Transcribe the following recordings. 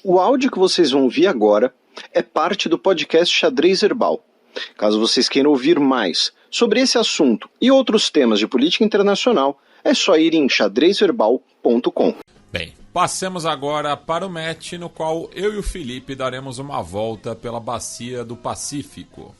O áudio que vocês vão ouvir agora é parte do podcast Xadrez Herbal. Caso vocês queiram ouvir mais sobre esse assunto e outros temas de política internacional, é só ir em xadrezverbal.com. Bem, passemos agora para o match no qual eu e o Felipe daremos uma volta pela bacia do Pacífico.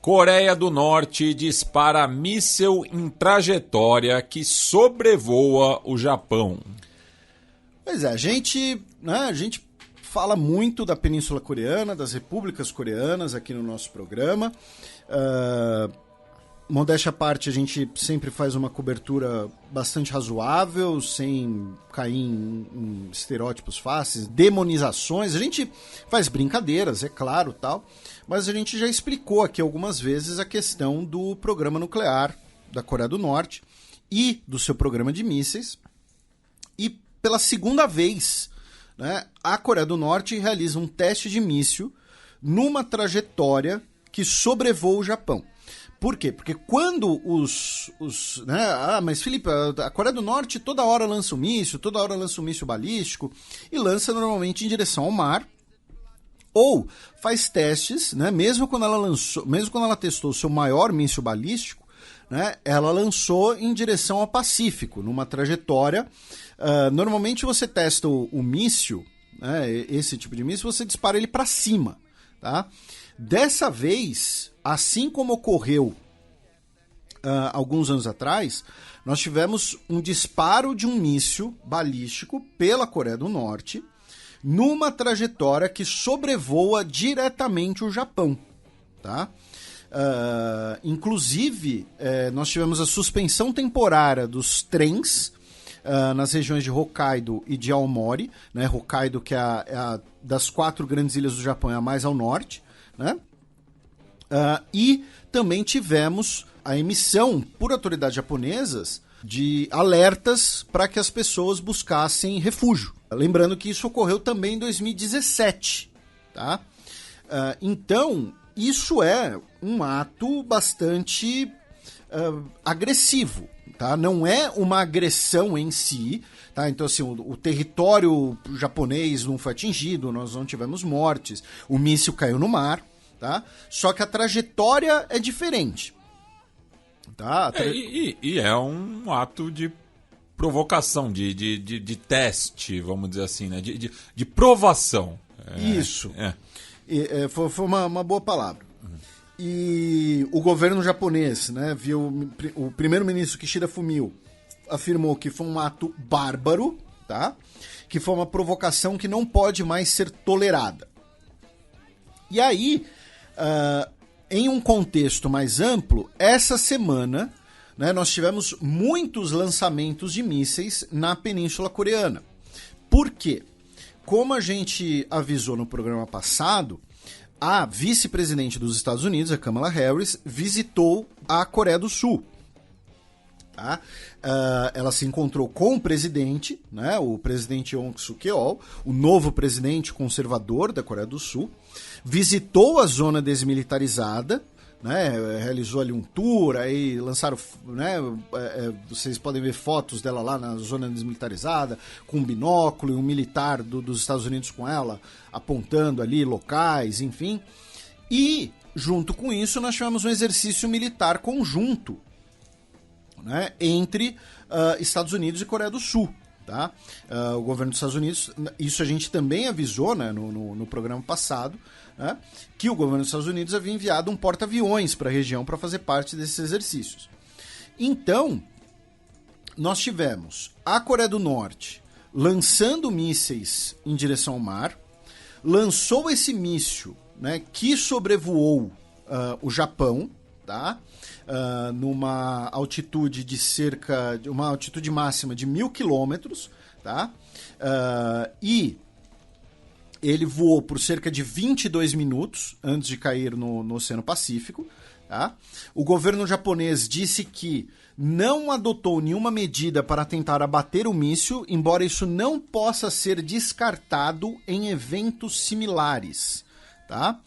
Coreia do Norte dispara míssil em trajetória que sobrevoa o Japão. Pois é, a gente fala muito da Península Coreana, das repúblicas coreanas aqui no nosso programa. Modéstia à parte, a gente sempre faz uma cobertura bastante razoável, sem cair em estereótipos fáceis, demonizações. A gente faz brincadeiras, é claro, tal, mas a gente já explicou aqui algumas vezes a questão do programa nuclear da Coreia do Norte e do seu programa de mísseis. E pela segunda vez, né, a Coreia do Norte realiza um teste de míssil numa trajetória que sobrevoa o Japão. Por quê? Porque quando mas Felipe, a Coreia do Norte toda hora lança um míssil, toda hora lança um míssil balístico e lança normalmente em direção ao mar, ou faz testes, né? Mesmo quando ela testou o seu maior míssil balístico, né? Ela lançou em direção ao Pacífico, numa trajetória. Normalmente você testa o míssil, né? Esse tipo de míssil, você dispara ele para cima, tá? Dessa vez, assim como ocorreu alguns anos atrás, nós tivemos um disparo de um míssil balístico pela Coreia do Norte numa trajetória que sobrevoa diretamente o Japão, tá? Inclusive, nós tivemos a suspensão temporária dos trens nas regiões de Hokkaido e de Aomori, né? Hokkaido, que é das 4 grandes ilhas do Japão, é a mais ao norte, né? E também tivemos a emissão por autoridades japonesas de alertas para que as pessoas buscassem refúgio. Lembrando que isso ocorreu também em 2017. Tá? Então, isso é um ato bastante agressivo. Tá? Não é uma agressão em si. Tá? Então, assim, o território japonês não foi atingido, nós não tivemos mortes, o míssil caiu no mar. Tá? Só que a trajetória é diferente. Tá? E é um ato de provocação, de teste, vamos dizer assim, né? de provação. Isso. Foi uma boa palavra. E o governo japonês, né, viu o primeiro-ministro Kishida Fumio afirmou que foi um ato bárbaro, tá? Que foi uma provocação que não pode mais ser tolerada. E aí, em um contexto mais amplo, essa semana, né, nós tivemos muitos lançamentos de mísseis na Península Coreana. Por quê? Como a gente avisou no programa passado, a vice-presidente dos Estados Unidos, a Kamala Harris, visitou a Coreia do Sul. Tá? Ela se encontrou com o presidente, né, o presidente Yoon Suk-yeol, o novo presidente conservador da Coreia do Sul, visitou a zona desmilitarizada, né, realizou ali um tour, aí lançaram, né, vocês podem ver fotos dela lá na zona desmilitarizada, com um binóculo e um militar dos Estados Unidos com ela, apontando ali locais, enfim. E, junto com isso, nós tivemos um exercício militar conjunto, né, entre Estados Unidos e Coreia do Sul. Tá? O governo dos Estados Unidos, isso a gente também avisou, né, no programa passado, né, que o governo dos Estados Unidos havia enviado um porta-aviões para a região para fazer parte desses exercícios. Então, nós tivemos a Coreia do Norte lançando mísseis em direção ao mar, lançou esse míssil, né, que sobrevoou o Japão, tá? Numa altitude de uma altitude máxima de 1.000 quilômetros, tá? E ele voou por cerca de 22 minutos antes de cair no Oceano Pacífico, Tá? O governo japonês disse que não adotou nenhuma medida para tentar abater o míssil, embora isso não possa ser descartado em eventos similares. Tá?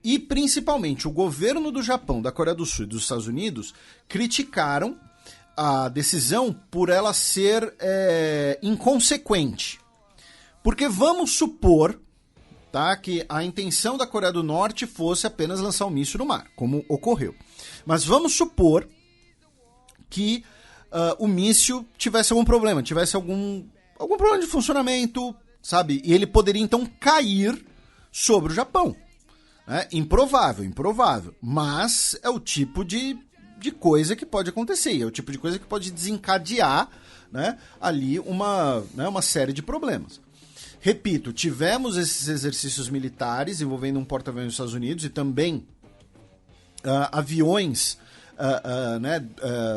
E principalmente o governo do Japão, da Coreia do Sul e dos Estados Unidos criticaram a decisão por ela ser inconsequente. Porque vamos supor, tá, que a intenção da Coreia do Norte fosse apenas lançar um míssil no mar, como ocorreu. Mas vamos supor que o míssil tivesse algum problema, tivesse algum problema de funcionamento, sabe? E ele poderia então cair sobre o Japão. Né? Improvável. Mas é o tipo de coisa que pode acontecer, é o tipo de coisa que pode desencadear, né, ali uma série de problemas. Repito, tivemos esses exercícios militares envolvendo um porta-aviões dos Estados Unidos e também aviões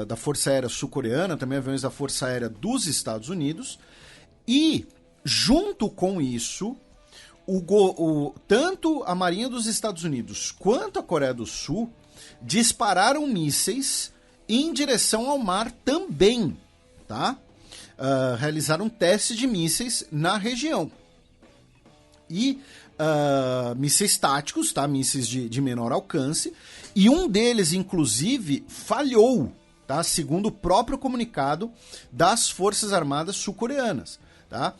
da Força Aérea Sul-Coreana, também aviões da Força Aérea dos Estados Unidos. E, junto com isso, tanto a Marinha dos Estados Unidos quanto a Coreia do Sul dispararam mísseis em direção ao mar também, tá? Realizaram testes de mísseis na região. E mísseis táticos, tá? Mísseis de menor alcance. E um deles, inclusive, falhou, tá? Segundo o próprio comunicado das Forças Armadas sul-coreanas. Tá?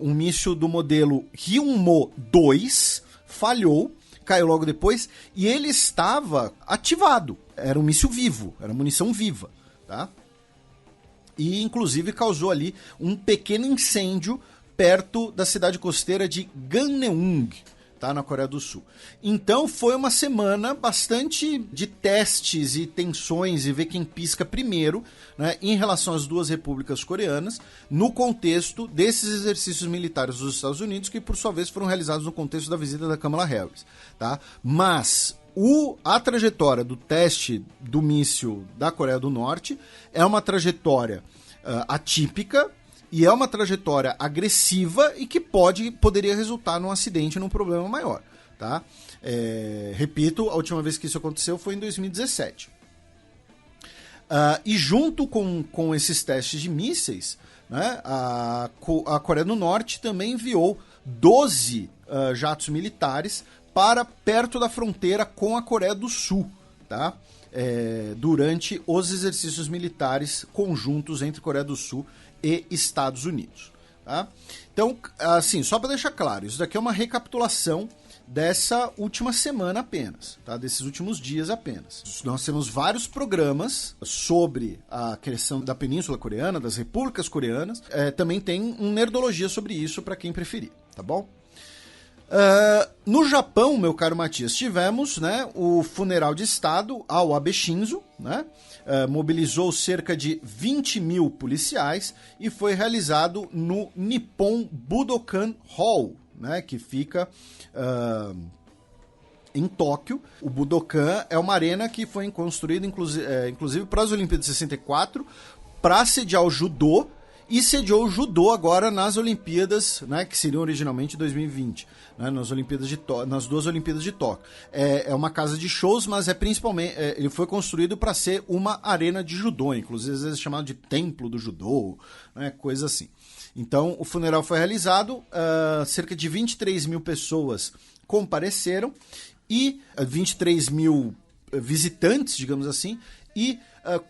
Um míssil do modelo Hyunmo-2 falhou, caiu logo depois, e ele estava ativado. Era um míssil vivo, era munição viva. Tá? E, inclusive, causou ali um pequeno incêndio perto da cidade costeira de Gangneung, tá? Na Coreia do Sul. Então, foi uma semana bastante de testes e tensões e ver quem pisca primeiro, né, em relação às duas repúblicas coreanas, no contexto desses exercícios militares dos Estados Unidos, que, por sua vez, foram realizados no contexto da visita da Kamala Harris. Tá? Mas a trajetória do teste do míssil da Coreia do Norte é uma trajetória atípica e é uma trajetória agressiva e que poderia resultar num acidente, num problema maior. Tá? Repito, a última vez que isso aconteceu foi em 2017. E junto com esses testes de mísseis, né, a Coreia do Norte também enviou 12 jatos militares para perto da fronteira com a Coreia do Sul, tá? Durante os exercícios militares conjuntos entre Coreia do Sul e Estados Unidos. Tá? Então, assim, só para deixar claro, isso daqui é uma recapitulação dessa última semana apenas, tá? Desses últimos dias apenas. Nós temos vários programas sobre a questão da Península Coreana, das repúblicas coreanas. Também tem um Nerdologia sobre isso para quem preferir, tá bom? No Japão, meu caro Matias, tivemos, né, o funeral de Estado ao Abe Shinzo, né, mobilizou cerca de 20 mil policiais e foi realizado no Nippon Budokan Hall, né, que fica em Tóquio. O Budokan é uma arena que foi construída, inclusive, para as Olimpíadas de 64, para sediar o judô, e sediou o judô agora nas Olimpíadas, né, que seriam originalmente 2020, né, nas duas Olimpíadas de Tóquio. É uma casa de shows, mas principalmente ele foi construído para ser uma arena de judô, inclusive às vezes chamado de templo do judô, né, coisa assim. Então o funeral foi realizado, cerca de 23 mil pessoas compareceram, e 23 mil visitantes, digamos assim, e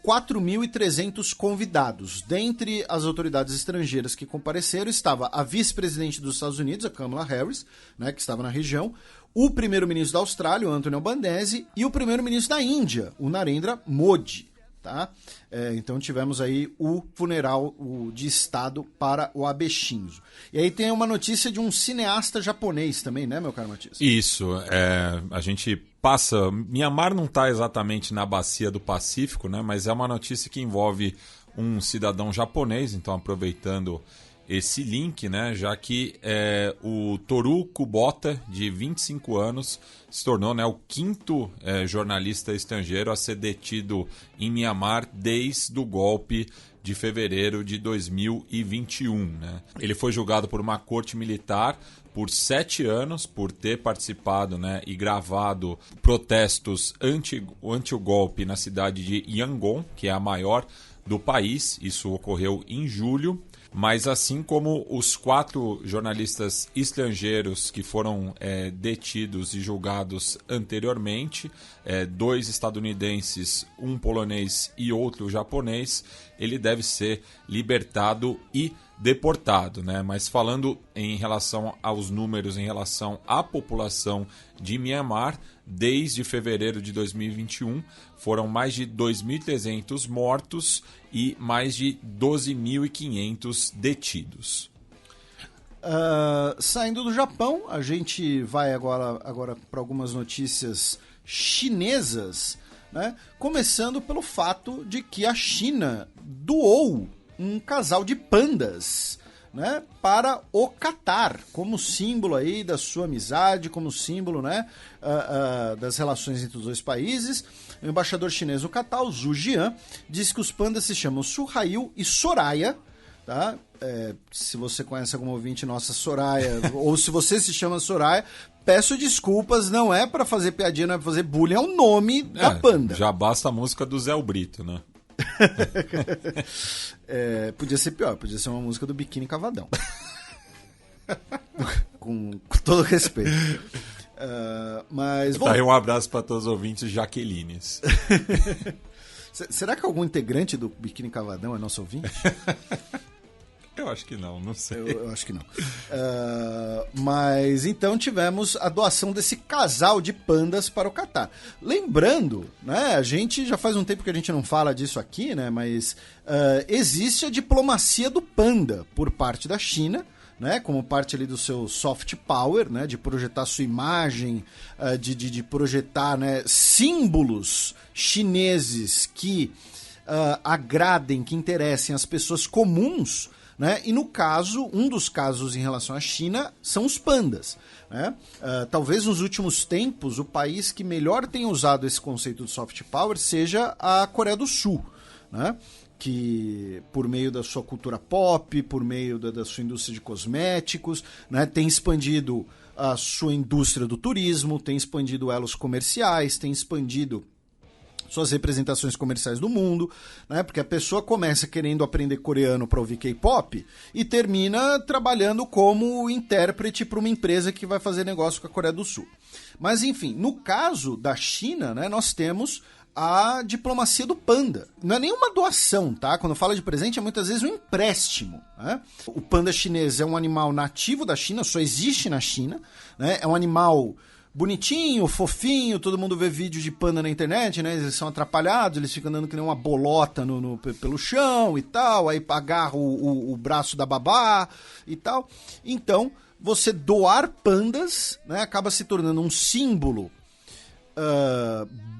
4.300 convidados. Dentre as autoridades estrangeiras que compareceram estava a vice-presidente dos Estados Unidos, a Kamala Harris, né, que estava na região, o primeiro-ministro da Austrália, o Anthony Albanese, e o primeiro-ministro da Índia, o Narendra Modi. Tá? Então tivemos aí o funeral de Estado para o Abe Shinzo. E aí tem uma notícia de um cineasta japonês também, né, meu caro Matias? Isso, a gente passa... Mianmar não está exatamente na bacia do Pacífico, né, mas é uma notícia que envolve um cidadão japonês, então aproveitando esse link, né, já que o Toru Kubota, de 25 anos, se tornou, né, o quinto jornalista estrangeiro a ser detido em Mianmar desde o golpe de fevereiro de 2021. Né? Ele foi julgado por uma corte militar por 7 anos por ter participado, né, e gravado protestos anti o golpe na cidade de Yangon, que é a maior do país. Isso ocorreu em julho. Mas assim como os 4 jornalistas estrangeiros que foram detidos e julgados anteriormente, 2 estadunidenses, um polonês e outro japonês, ele deve ser libertado e deportado, né? Mas falando em relação aos números, em relação à população de Mianmar, desde fevereiro de 2021, foram mais de 2.300 mortos e mais de 12.500 detidos. Saindo do Japão, a gente vai agora para algumas notícias chinesas, né? Começando pelo fato de que a China doou um casal de pandas, né, para o Catar, como símbolo aí da sua amizade, como símbolo, né, das relações entre os dois países. O embaixador chinês no Catar, o Zhu Jian, disse que os pandas se chamam Suhail e Soraya. Tá? Se você conhece algum ouvinte nossa, Soraya, ou se você se chama Soraya, peço desculpas, não é para fazer piadinha, não é para fazer bullying, é o nome da panda. Já basta a música do Zé Brito, né? Podia ser pior, podia ser uma música do Biquíni Cavadão. com todo respeito. Mas tá aí um abraço para todos os ouvintes Jaquelines. Será que algum integrante do Biquíni Cavadão é nosso ouvinte? Eu acho que não sei. Eu acho que não. Mas então tivemos a doação desse casal de pandas para o Catar. Lembrando, né, a gente já faz um tempo que a gente não fala disso aqui, né, mas existe a diplomacia do panda por parte da China, né, como parte ali do seu soft power, né, de projetar sua imagem, de projetar, né, símbolos chineses que agradem, que interessem as pessoas comuns. Né? E no caso, um dos casos em relação à China são os pandas. Né? Talvez nos últimos tempos o país que melhor tenha usado esse conceito de soft power seja a Coreia do Sul, né? Que por meio da sua cultura pop, por meio da sua indústria de cosméticos, né, tem expandido a sua indústria do turismo, tem expandido elos comerciais, tem expandido suas representações comerciais do mundo, né? Porque a pessoa começa querendo aprender coreano para ouvir K-pop e termina trabalhando como intérprete para uma empresa que vai fazer negócio com a Coreia do Sul. Mas enfim, no caso da China, né, nós temos a diplomacia do panda. Não é nenhuma doação, tá? Quando fala de presente é muitas vezes um empréstimo, né? O panda chinês é um animal nativo da China, só existe na China, né? É um animal bonitinho, fofinho, todo mundo vê vídeo de panda na internet, né? Eles são atrapalhados, eles ficam andando que nem uma bolota pelo chão e tal, aí agarra o braço da babá e tal. Então, você doar pandas, né, acaba se tornando um símbolo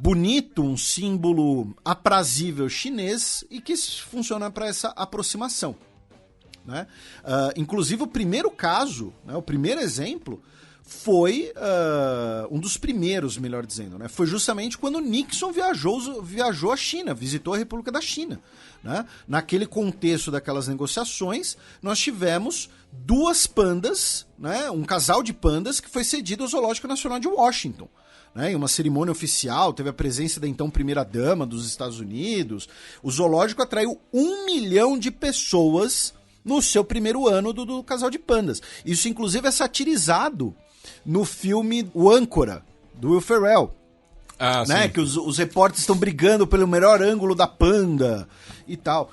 bonito, um símbolo aprazível chinês e que funciona para essa aproximação. Né? Inclusive, o primeiro caso, né, o primeiro exemplo, foi um dos primeiros, melhor dizendo, né? Foi justamente quando Nixon viajou à China, visitou a República da China. Né? Naquele contexto daquelas negociações, nós tivemos 2 pandas, né? Um casal de pandas que foi cedido ao Zoológico Nacional de Washington. Né? Em uma cerimônia oficial, teve a presença da então primeira-dama dos Estados Unidos. O zoológico atraiu 1 milhão de pessoas no seu primeiro ano do casal de pandas. Isso, inclusive, é satirizado no filme O Âncora, do Will Ferrell. Né? Que os repórteres estão brigando pelo melhor ângulo da panda e tal.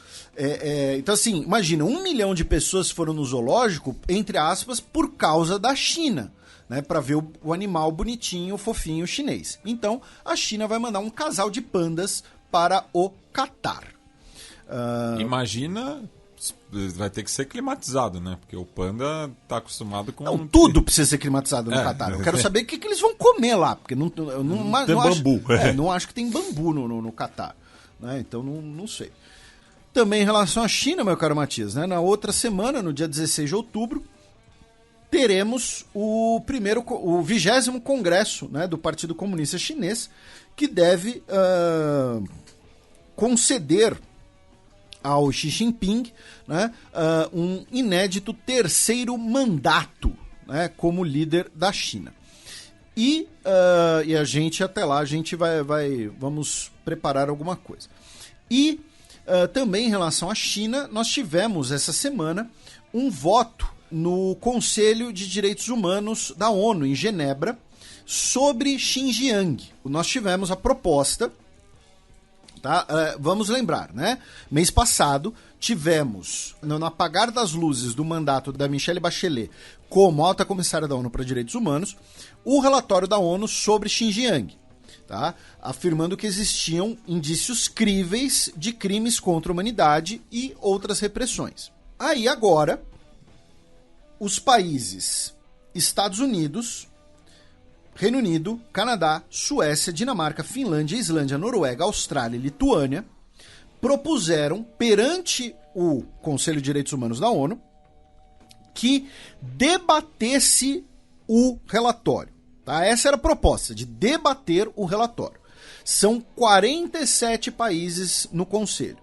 Então, assim, imagina, 1 milhão de pessoas foram no zoológico, entre aspas, por causa da China, né? Para ver o animal bonitinho, fofinho chinês. Então, a China vai mandar um casal de pandas para o Catar. Imagina... Vai ter que ser climatizado, né? Porque o panda tá acostumado com... Não, tudo precisa ser climatizado no Catar. Eu quero saber o que eles vão comer lá, porque não tem bambu. Não acho que tem bambu no Catar. Né? Então, não sei. Também em relação à China, meu caro Matias, né? Na outra semana, no dia 16 de outubro, teremos o 20º Congresso, né, do Partido Comunista Chinês, que deve conceder ao Xi Jinping, né, um inédito terceiro mandato, né, como líder da China. E a gente, até lá, a gente vamos preparar alguma coisa. E também em relação à China, nós tivemos essa semana um voto no Conselho de Direitos Humanos da ONU, em Genebra, sobre Xinjiang. Nós tivemos a proposta, tá? Vamos lembrar, né? Mês passado, tivemos, no apagar das luzes do mandato da Michelle Bachelet como alta comissária da ONU para Direitos Humanos, o relatório da ONU sobre Xinjiang, tá? Afirmando que existiam indícios críveis de crimes contra a humanidade e outras repressões. Aí agora, os países Estados Unidos, Reino Unido, Canadá, Suécia, Dinamarca, Finlândia, Islândia, Noruega, Austrália e Lituânia propuseram perante o Conselho de Direitos Humanos da ONU que debatesse o relatório. Tá? Essa era a proposta, de debater o relatório. São 47 países no Conselho.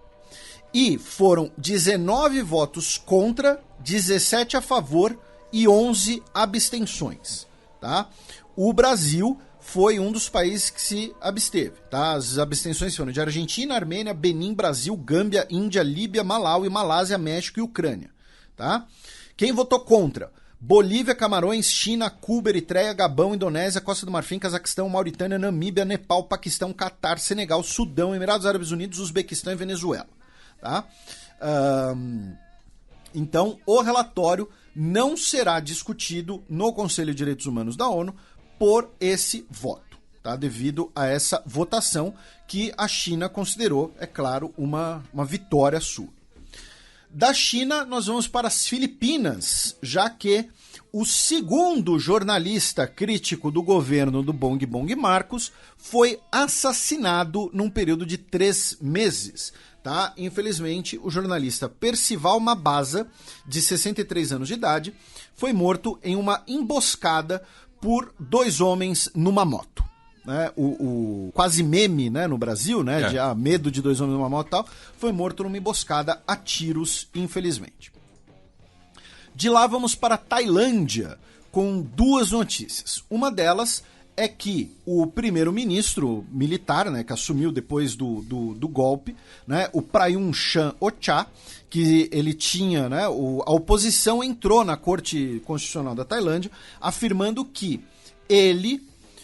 E foram 19 votos contra, 17 a favor e 11 abstenções. Tá? O Brasil foi um dos países que se absteve. Tá? As abstenções foram de Argentina, Armênia, Benin, Brasil, Gâmbia, Índia, Líbia, Malawi, Malásia, México e Ucrânia. Tá? Quem votou contra? Bolívia, Camarões, China, Cuba, Eritreia, Gabão, Indonésia, Costa do Marfim, Cazaquistão, Mauritânia, Namíbia, Nepal, Paquistão, Catar, Senegal, Sudão, Emirados Árabes Unidos, Uzbequistão e Venezuela. Tá? Então, o relatório não será discutido no Conselho de Direitos Humanos da ONU por esse voto, tá? Devido a essa votação que a China considerou, é claro, uma vitória sua. Da China, nós vamos para as Filipinas, já que o segundo jornalista crítico do governo do Bong Bong Marcos foi assassinado num período de 3 meses. Tá? Infelizmente, o jornalista Percival Mabasa, de 63 anos de idade, foi morto em uma emboscada por 2 homens numa moto. Né? O quase meme, né, no Brasil, né, de medo de 2 homens numa moto e tal, foi morto numa emboscada a tiros, infelizmente. De lá vamos para a Tailândia, com 2 notícias. Uma delas é que o primeiro-ministro militar, né, que assumiu depois do golpe, né, o Prayut Chan-o-cha, que ele tinha, né, a oposição entrou na Corte Constitucional da Tailândia, afirmando que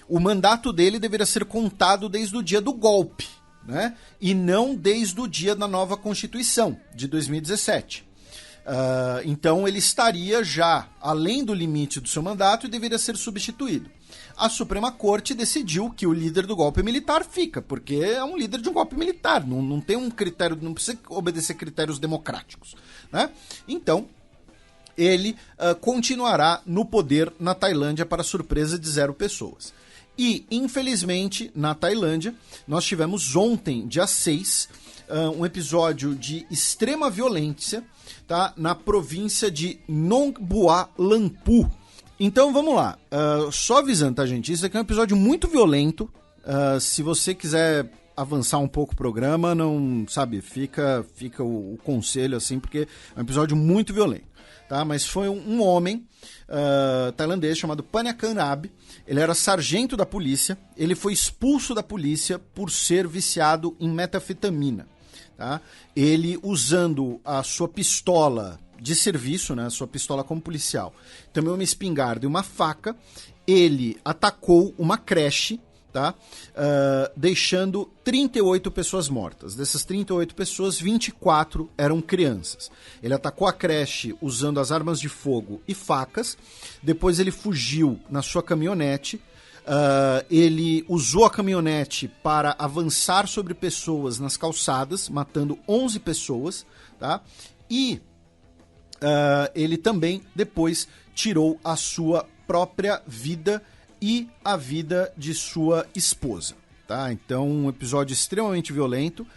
o mandato dele deveria ser contado desde o dia do golpe, né, e não desde o dia da nova Constituição, de 2017. Então ele estaria já além do limite do seu mandato e deveria ser substituído. A Suprema Corte decidiu que o líder do golpe militar fica, porque é um líder de um golpe militar, não tem um critério, não precisa obedecer critérios democráticos, né? Então, ele continuará no poder na Tailândia para surpresa de 0 pessoas. E, infelizmente, na Tailândia, nós tivemos ontem, dia 6, um episódio de extrema violência, tá, na província de Nong Bua Lampu. Então vamos lá, só avisando, tá, gente? Isso aqui é um episódio muito violento. Se você quiser avançar um pouco o programa, não, sabe, fica o conselho assim, porque é um episódio muito violento, tá? Mas foi um homem tailandês chamado Paniakanab. Ele era sargento da polícia. Ele foi expulso da polícia por ser viciado em metanfetamina, tá? Ele, usando a sua pistola de serviço, né, a sua pistola como policial, também uma espingarda e uma faca, ele atacou uma creche, tá? Deixando 38 pessoas mortas. Dessas 38 pessoas, 24 eram crianças. Ele atacou a creche usando as armas de fogo e facas. Depois ele fugiu na sua caminhonete. Ele usou a caminhonete para avançar sobre pessoas nas calçadas, matando 11 pessoas, tá? E ele também depois tirou a sua própria vida e a vida de sua esposa, tá? Então, um episódio extremamente violento.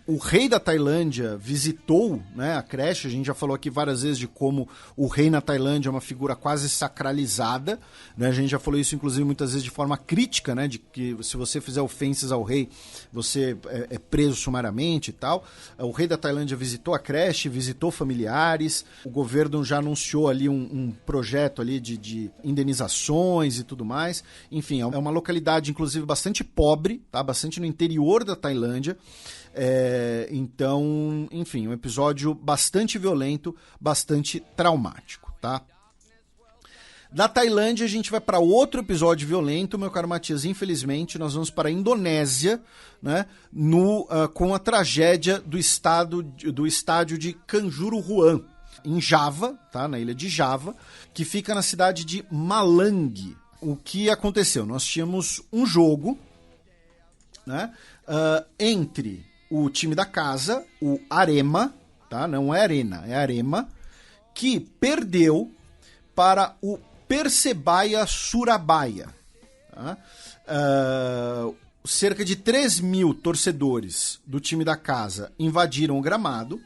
O rei da Tailândia visitou, né, a creche. A gente já falou aqui várias vezes de como o rei na Tailândia é uma figura quase sacralizada, né? A gente já falou isso, inclusive, muitas vezes de forma crítica, né, de que se você fizer ofensas ao rei, você é preso sumariamente e tal. O rei da Tailândia visitou a creche, visitou familiares. O governo já anunciou ali um projeto ali de indenizações e tudo mais. Enfim, é uma localidade, inclusive, bastante pobre, tá? Bastante no interior da Tailândia. Então, enfim, um episódio bastante violento, bastante traumático, tá? Da Tailândia, a gente vai para outro episódio violento, meu caro Matias. Infelizmente, nós vamos para a Indonésia, né, com a tragédia do estádio de Kanjuruhan, em Java, tá, na ilha de Java, que fica na cidade de Malang. O que aconteceu? Nós tínhamos um jogo, né, entre o time da casa, o Arema, tá, não é Arena, é Arema, que perdeu para o Persebaya Surabaya. Tá? Cerca de 3.000 torcedores do time da casa invadiram o gramado.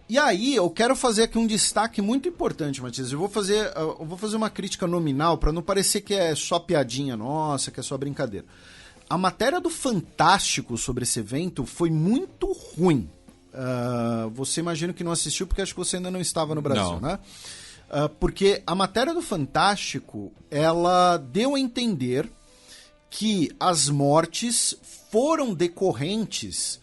E aí eu quero fazer aqui um destaque muito importante, Matias. Eu vou fazer uma crítica nominal para não parecer que é só piadinha nossa, que é só brincadeira. A matéria do Fantástico sobre esse evento foi muito ruim. Você imagina que não assistiu porque acho que você ainda não estava no Brasil, né? Porque a matéria do Fantástico, ela deu a entender que as mortes foram decorrentes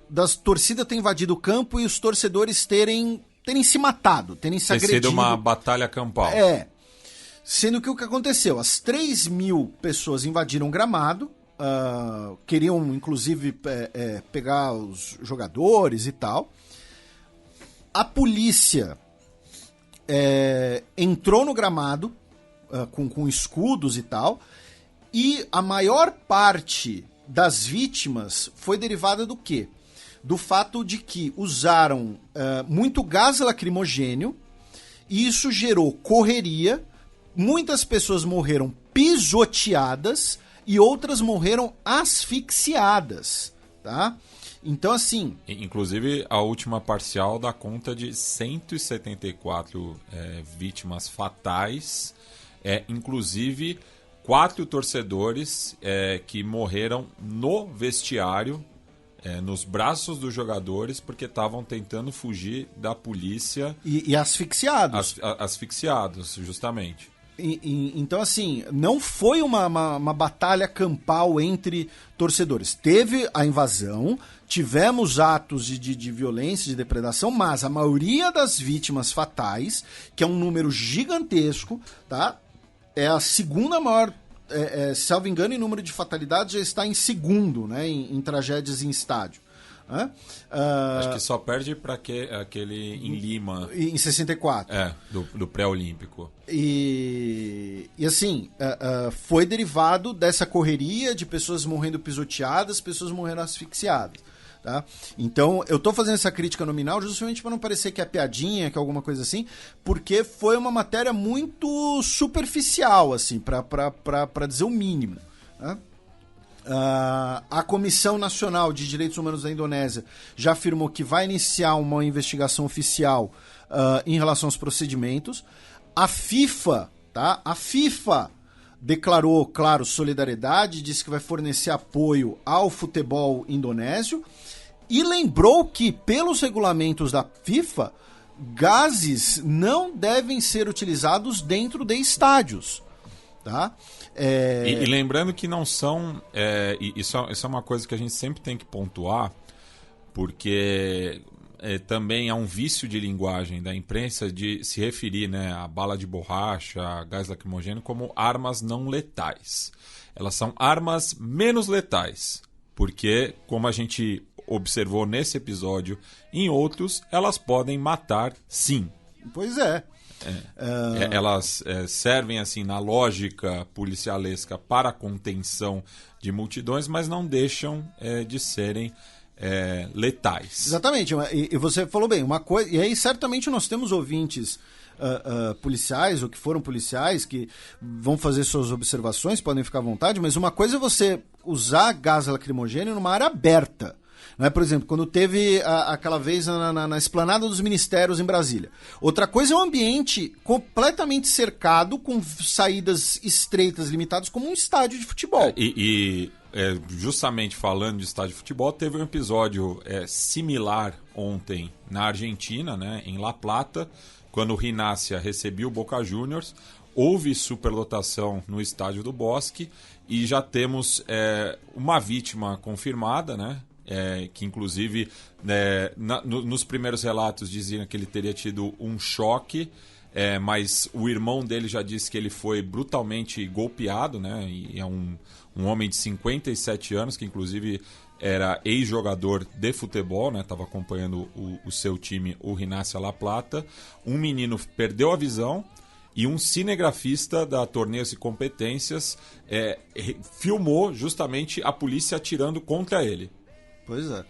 das torcidas terem invadido o campo e os torcedores terem se matado, terem se agredido. Tem sido uma batalha campal. Sendo que o que aconteceu? As 3.000 pessoas invadiram o gramado, queriam inclusive pegar os jogadores e tal. A polícia entrou no gramado com escudos e tal, e a maior parte das vítimas foi derivada do quê? Do fato de que usaram muito gás lacrimogênio, e isso gerou correria, muitas pessoas morreram pisoteadas e outras morreram asfixiadas, tá? Então, assim... Inclusive, a última parcial dá conta de 174 vítimas fatais, inclusive 4 torcedores que morreram no vestiário, nos braços dos jogadores, porque estavam tentando fugir da polícia. E asfixiados. Asfixiados, justamente. Então, assim, não foi uma batalha campal entre torcedores. Teve a invasão, tivemos atos de violência, de depredação, mas a maioria das vítimas fatais, que é um número gigantesco, tá? É a segunda maior, salvo engano, em número de fatalidades, já está em segundo, né, em tragédias em estádio. Acho que só perde para aquele em Lima. Em 64. Do pré-olímpico. E assim, foi derivado dessa correria de pessoas morrendo pisoteadas, pessoas morrendo asfixiadas. Tá? Então, eu tô fazendo essa crítica nominal justamente para não parecer que é piadinha, que é alguma coisa assim, porque foi uma matéria muito superficial, assim, para dizer o mínimo. Tá? A Comissão Nacional de Direitos Humanos da Indonésia já afirmou que vai iniciar uma investigação oficial em relação aos procedimentos. A FIFA, tá? A FIFA declarou, claro, solidariedade, disse que vai fornecer apoio ao futebol indonésio e lembrou que, pelos regulamentos da FIFA, gases não devem ser utilizados dentro de estádios, tá? E lembrando que não são... isso é uma coisa que a gente sempre tem que pontuar, porque também há um vício de linguagem da imprensa de se referir, né, a bala de borracha, a gás lacrimogêneo, como armas não letais. Elas são armas menos letais, porque, como a gente observou nesse episódio, em outros, elas podem matar, sim. Pois é. Elas servem assim na lógica policialesca para a contenção de multidões, mas não deixam de serem letais. Exatamente, e você falou bem, uma coisa, e aí certamente nós temos ouvintes policiais ou que foram policiais, que vão fazer suas observações, podem ficar à vontade, mas uma coisa é você usar gás lacrimogêneo numa área aberta. Né? Por exemplo, quando teve aquela vez na esplanada dos ministérios em Brasília. Outra coisa é um ambiente completamente cercado, com saídas estreitas, limitadas, como um estádio de futebol. Justamente falando de estádio de futebol, teve um episódio similar ontem na Argentina, né, em La Plata, quando o Rinácia recebia o Boca Juniors. Houve superlotação no estádio do Bosque e já temos uma vítima confirmada, né? Que inclusive nos primeiros relatos diziam que ele teria tido um choque, mas o irmão dele já disse que ele foi brutalmente golpeado, né? E é um homem de 57 anos que inclusive era ex-jogador de futebol, né? Estava acompanhando o seu time, o Rinácia La Plata. Um menino perdeu a visão e um cinegrafista da Torneios e Competências filmou justamente a polícia atirando contra ele. Pois é.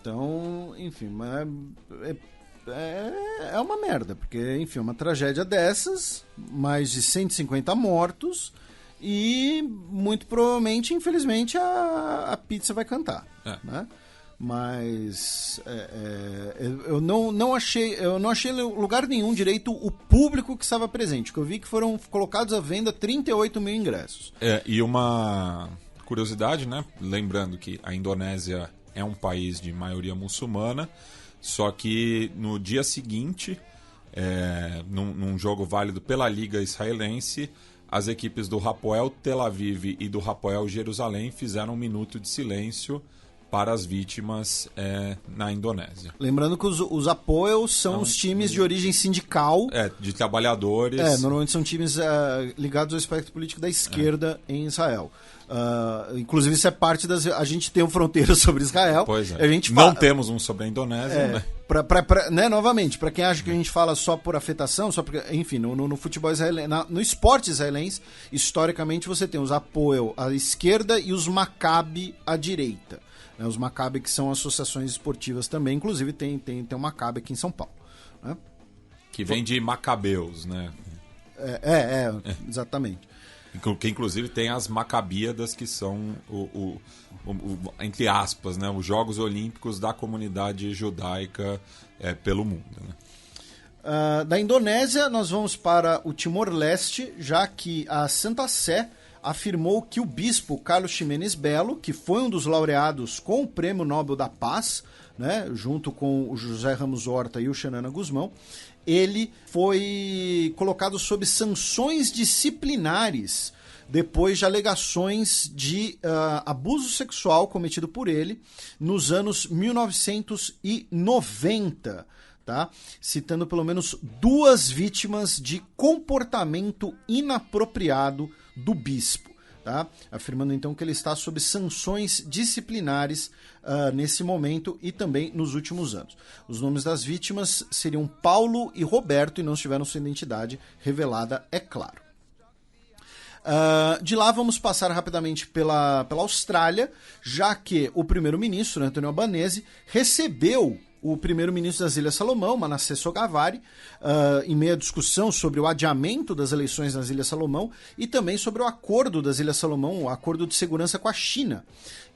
Então, enfim, mas é uma merda, porque, enfim, uma tragédia dessas, mais de 150 mortos e muito provavelmente, infelizmente, a pizza vai cantar, né? Mas eu não achei em lugar nenhum direito o público que estava presente, que eu vi que foram colocados à venda 38 mil ingressos. E uma curiosidade, né? Lembrando que a Indonésia é um país de maioria muçulmana, só que no dia seguinte, num jogo válido pela Liga Israelense, as equipes do Hapoel Tel Aviv e do Hapoel Jerusalém fizeram um minuto de silêncio para as vítimas na Indonésia. Lembrando que os Hapoel são os times de origem sindical. De trabalhadores. Normalmente são times ligados ao espectro político da esquerda em Israel. Inclusive isso é parte das... A gente tem um Fronteira sobre Israel. Pois é. A gente não temos um sobre a Indonésia, né? Novamente, para quem acha que a gente fala só por afetação, só porque, enfim, no futebol israelense, no esporte israelense, historicamente você tem os Hapoel à esquerda e os Maccabi à direita. Os Maccabi, que são associações esportivas também, inclusive tem um Maccabi aqui em São Paulo, né? Que vem de Macabeus, né? Exatamente. Que inclusive tem as Macabíadas, que são entre aspas, né, os Jogos Olímpicos da comunidade judaica pelo mundo, né? Da Indonésia nós vamos para o Timor-Leste, já que a Santa Sé afirmou que o bispo Carlos Ximenes Belo, que foi um dos laureados com o Prêmio Nobel da Paz, né, junto com o José Ramos Horta e o Xanana Guzmão, ele foi colocado sob sanções disciplinares depois de alegações de abuso sexual cometido por ele nos anos 1990, tá? Citando pelo menos 2 vítimas de comportamento inapropriado do bispo. Tá? Afirmando então que ele está sob sanções disciplinares nesse momento e também nos últimos anos. Os nomes das vítimas seriam Paulo e Roberto e não tiveram sua identidade revelada, é claro. De lá vamos passar rapidamente pela Austrália, já que o primeiro-ministro, Anthony Albanese, recebeu o primeiro-ministro das Ilhas Salomão, Manasseh Sogavare, em meio à discussão sobre o adiamento das eleições nas Ilhas Salomão e também sobre o acordo das Ilhas Salomão, o acordo de segurança com a China.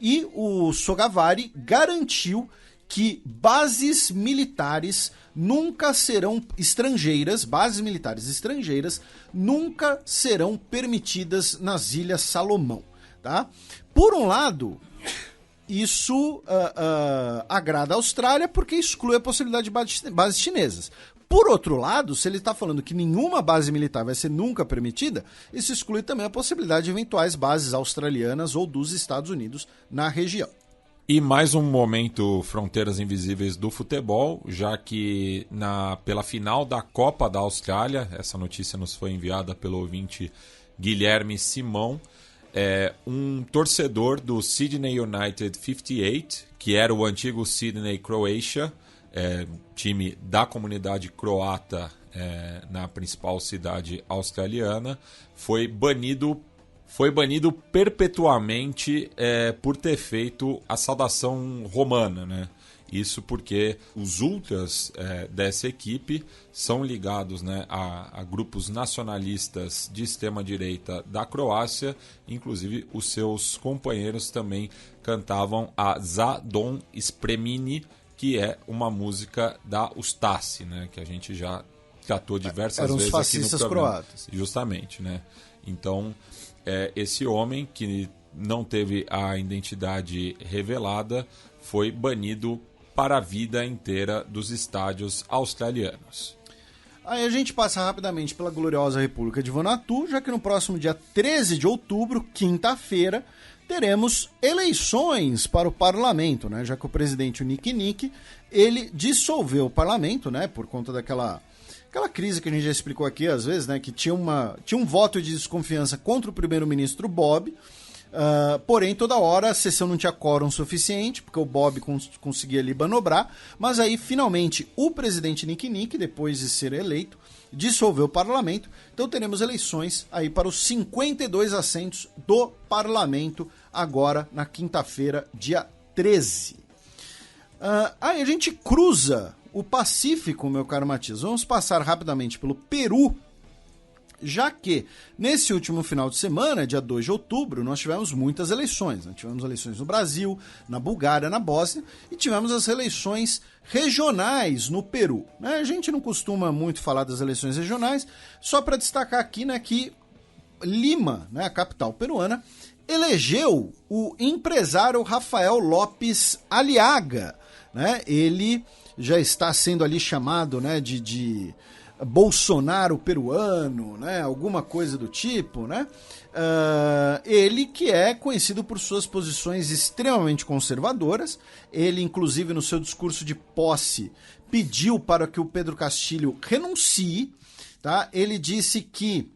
E o Sogavare garantiu que bases militares estrangeiras nunca serão permitidas nas Ilhas Salomão. Tá? Por um lado, isso agrada a Austrália porque exclui a possibilidade de bases chinesas. Por outro lado, se ele está falando que nenhuma base militar vai ser nunca permitida, isso exclui também a possibilidade de eventuais bases australianas ou dos Estados Unidos na região. E mais um momento Fronteiras Invisíveis do futebol, já que pela final da Copa da Austrália, essa notícia nos foi enviada pelo ouvinte Guilherme Simão, um torcedor do Sydney United 58, que era o antigo Sydney Croatia, time da comunidade croata na principal cidade australiana, foi banido perpetuamente por ter feito a saudação romana, né? Isso porque os ultras dessa equipe são ligados, né, a grupos nacionalistas de extrema-direita da Croácia. Inclusive, os seus companheiros também cantavam a Za dom spremni, que é uma música da Ustasi, né, que a gente já tratou diversas vezes aqui no programa. Croatas. Justamente, né? Então, esse homem que não teve a identidade revelada foi banido para a vida inteira dos estádios australianos. Aí a gente passa rapidamente pela gloriosa República de Vanuatu, já que no próximo dia 13 de outubro, quinta-feira, teremos eleições para o parlamento, né? Já que o presidente, o Nick Nick, ele dissolveu o parlamento, né? Por conta daquela crise que a gente já explicou aqui às vezes, né? Que tinha um voto de desconfiança contra o primeiro-ministro Bob. Porém, toda hora a sessão não tinha quórum suficiente, porque o Bob conseguia ali manobrar, mas aí, finalmente, o presidente Nick Nick, depois de ser eleito, dissolveu o parlamento. Então teremos eleições aí para os 52 assentos do parlamento, agora na quinta-feira, dia 13. Aí a gente cruza o Pacífico, meu caro Matias. Vamos passar rapidamente pelo Peru, já que nesse último final de semana, dia 2 de outubro, nós tivemos muitas eleições. Nós tivemos eleições no Brasil, na Bulgária, na Bósnia, e tivemos as eleições regionais no Peru. A gente não costuma muito falar das eleições regionais, só para destacar aqui, né, que Lima, né, a capital peruana, elegeu o empresário Rafael Lopes Aliaga. Né? Ele já está sendo ali chamado, né, de Bolsonaro peruano, né? Alguma coisa do tipo, né? Ele que é conhecido por suas posições extremamente conservadoras. Ele, inclusive, no seu discurso de posse, pediu para que o Pedro Castilho renuncie. Tá? Ele disse que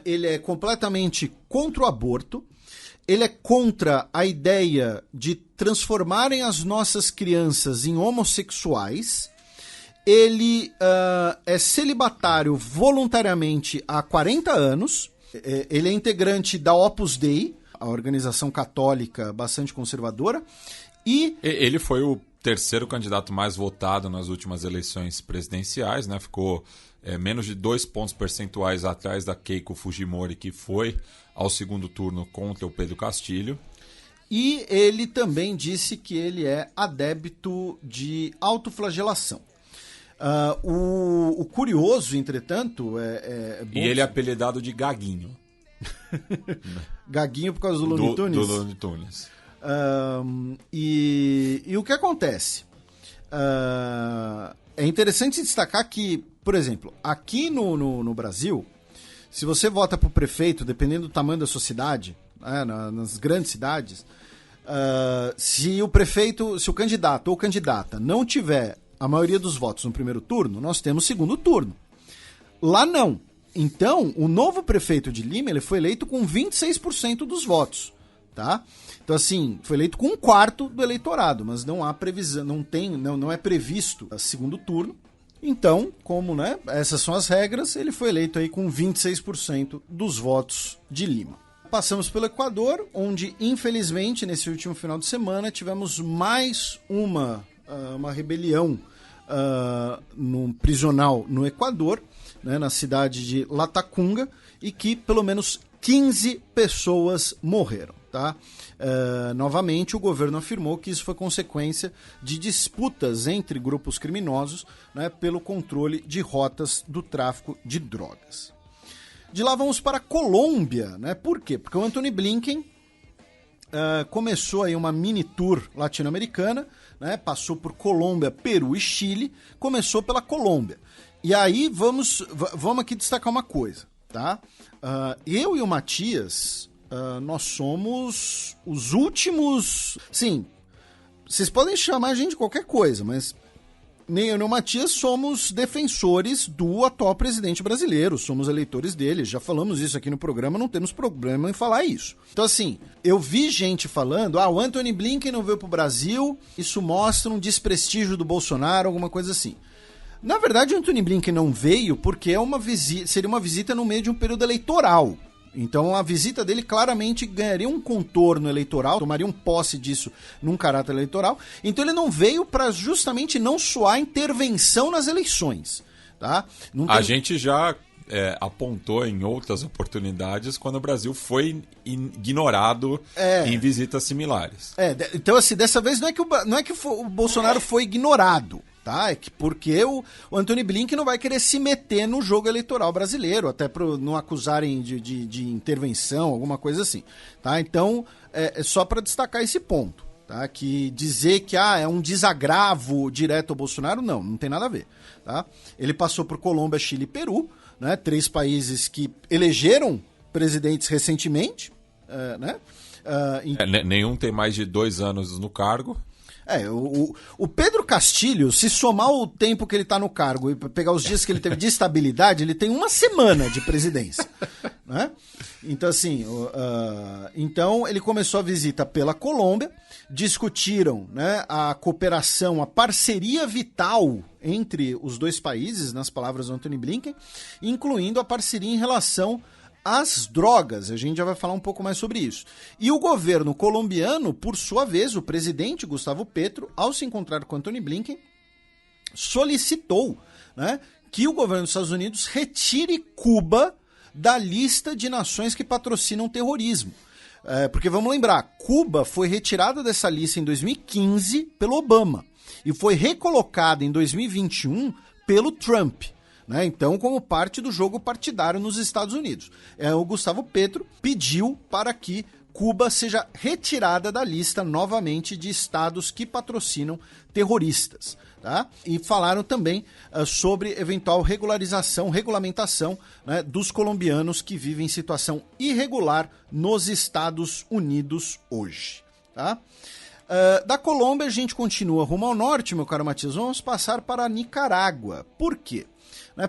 ele é completamente contra o aborto. Ele é contra a ideia de transformarem as nossas crianças em homossexuais. Ele é celibatário voluntariamente há 40 anos. Ele é integrante da Opus Dei, a organização católica bastante conservadora. E ele foi o terceiro candidato mais votado nas últimas eleições presidenciais, né? Ficou menos de 2 pontos percentuais atrás da Keiko Fujimori, que foi ao segundo turno contra o Pedro Castilho. E ele também disse que ele é adepto de autoflagelação. O curioso, entretanto, e ele é apelidado de Gaguinho. Gaguinho por causa do Looney Tunes? Do Looney Tunes. E o que acontece? É interessante destacar que, por exemplo, aqui no Brasil, se você vota para o prefeito, dependendo do tamanho da sua cidade, nas grandes cidades, se o candidato ou candidata não tiver a maioria dos votos no primeiro turno, nós temos segundo turno. Lá não. Então, o novo prefeito de Lima, ele foi eleito com 26% dos votos, tá? Então, assim, foi eleito com 1/4 do eleitorado, mas não há previsão, não é previsto o segundo turno. Então, como, né, essas são as regras, ele foi eleito aí com 26% dos votos de Lima. Passamos pelo Equador, onde, infelizmente, nesse último final de semana, tivemos mais uma rebelião no prisional no Equador, né, na cidade de Latacunga, e que pelo menos 15 pessoas morreram. Tá? Novamente, o governo afirmou que isso foi consequência de disputas entre grupos criminosos, né, pelo controle de rotas do tráfico de drogas. De lá vamos para a Colômbia. Né? Por quê? Porque o Antony Blinken começou aí uma mini tour latino-americana, né? Passou por Colômbia, Peru e Chile, começou pela Colômbia. E aí vamos aqui destacar uma coisa, tá? Eu e o Matias, nós somos os últimos... Sim, vocês podem chamar a gente de qualquer coisa, mas nem eu nem o Matias somos defensores do atual presidente brasileiro, somos eleitores dele, já falamos isso aqui no programa, não temos problema em falar isso. Então, assim, eu vi gente falando, o Antony Blinken não veio pro Brasil, isso mostra um desprestígio do Bolsonaro, alguma coisa assim. Na verdade, o Antony Blinken não veio porque seria uma visita no meio de um período eleitoral, Então a visita dele claramente ganharia um contorno eleitoral, tomaria um posse disso num caráter eleitoral. Então ele não veio para justamente não soar intervenção nas eleições. Tá? Não tem... A gente já apontou em outras oportunidades quando o Brasil foi ignorado em visitas similares. Então assim, dessa vez não é que o Bolsonaro foi ignorado. Tá? É que porque o Antony Blinken não vai querer se meter no jogo eleitoral brasileiro, até para não acusarem de intervenção, alguma coisa assim. Tá? Então, é só para destacar esse ponto. Tá? Que dizer que é um desagravo direto ao Bolsonaro, não tem nada a ver. Tá? Ele passou por Colômbia, Chile e Peru, né? 3 países que elegeram presidentes recentemente. Né? Nenhum tem mais de 2 anos no cargo. O Pedro Castilho, se somar o tempo que ele está no cargo e pegar os dias que ele teve de estabilidade, ele tem 1 semana de presidência. Né? Então, assim, então ele começou a visita pela Colômbia, discutiram, né, a cooperação, a parceria vital entre os 2 países, nas palavras do Antony Blinken, incluindo a parceria em relação as drogas, a gente já vai falar um pouco mais sobre isso. E o governo colombiano, por sua vez, o presidente Gustavo Petro, ao se encontrar com Antony Blinken, solicitou, né, que o governo dos Estados Unidos retire Cuba da lista de nações que patrocinam terrorismo. Porque vamos lembrar, Cuba foi retirada dessa lista em 2015 pelo Obama e foi recolocada em 2021 pelo Trump. Né? Então, como parte do jogo partidário nos Estados Unidos. O Gustavo Petro pediu para que Cuba seja retirada da lista novamente de estados que patrocinam terroristas. Tá? E falaram também sobre eventual regulamentação, né, dos colombianos que vivem em situação irregular nos Estados Unidos hoje. Tá? Da Colômbia a gente continua rumo ao norte, meu caro Matias. Vamos passar para a Nicarágua. Por quê?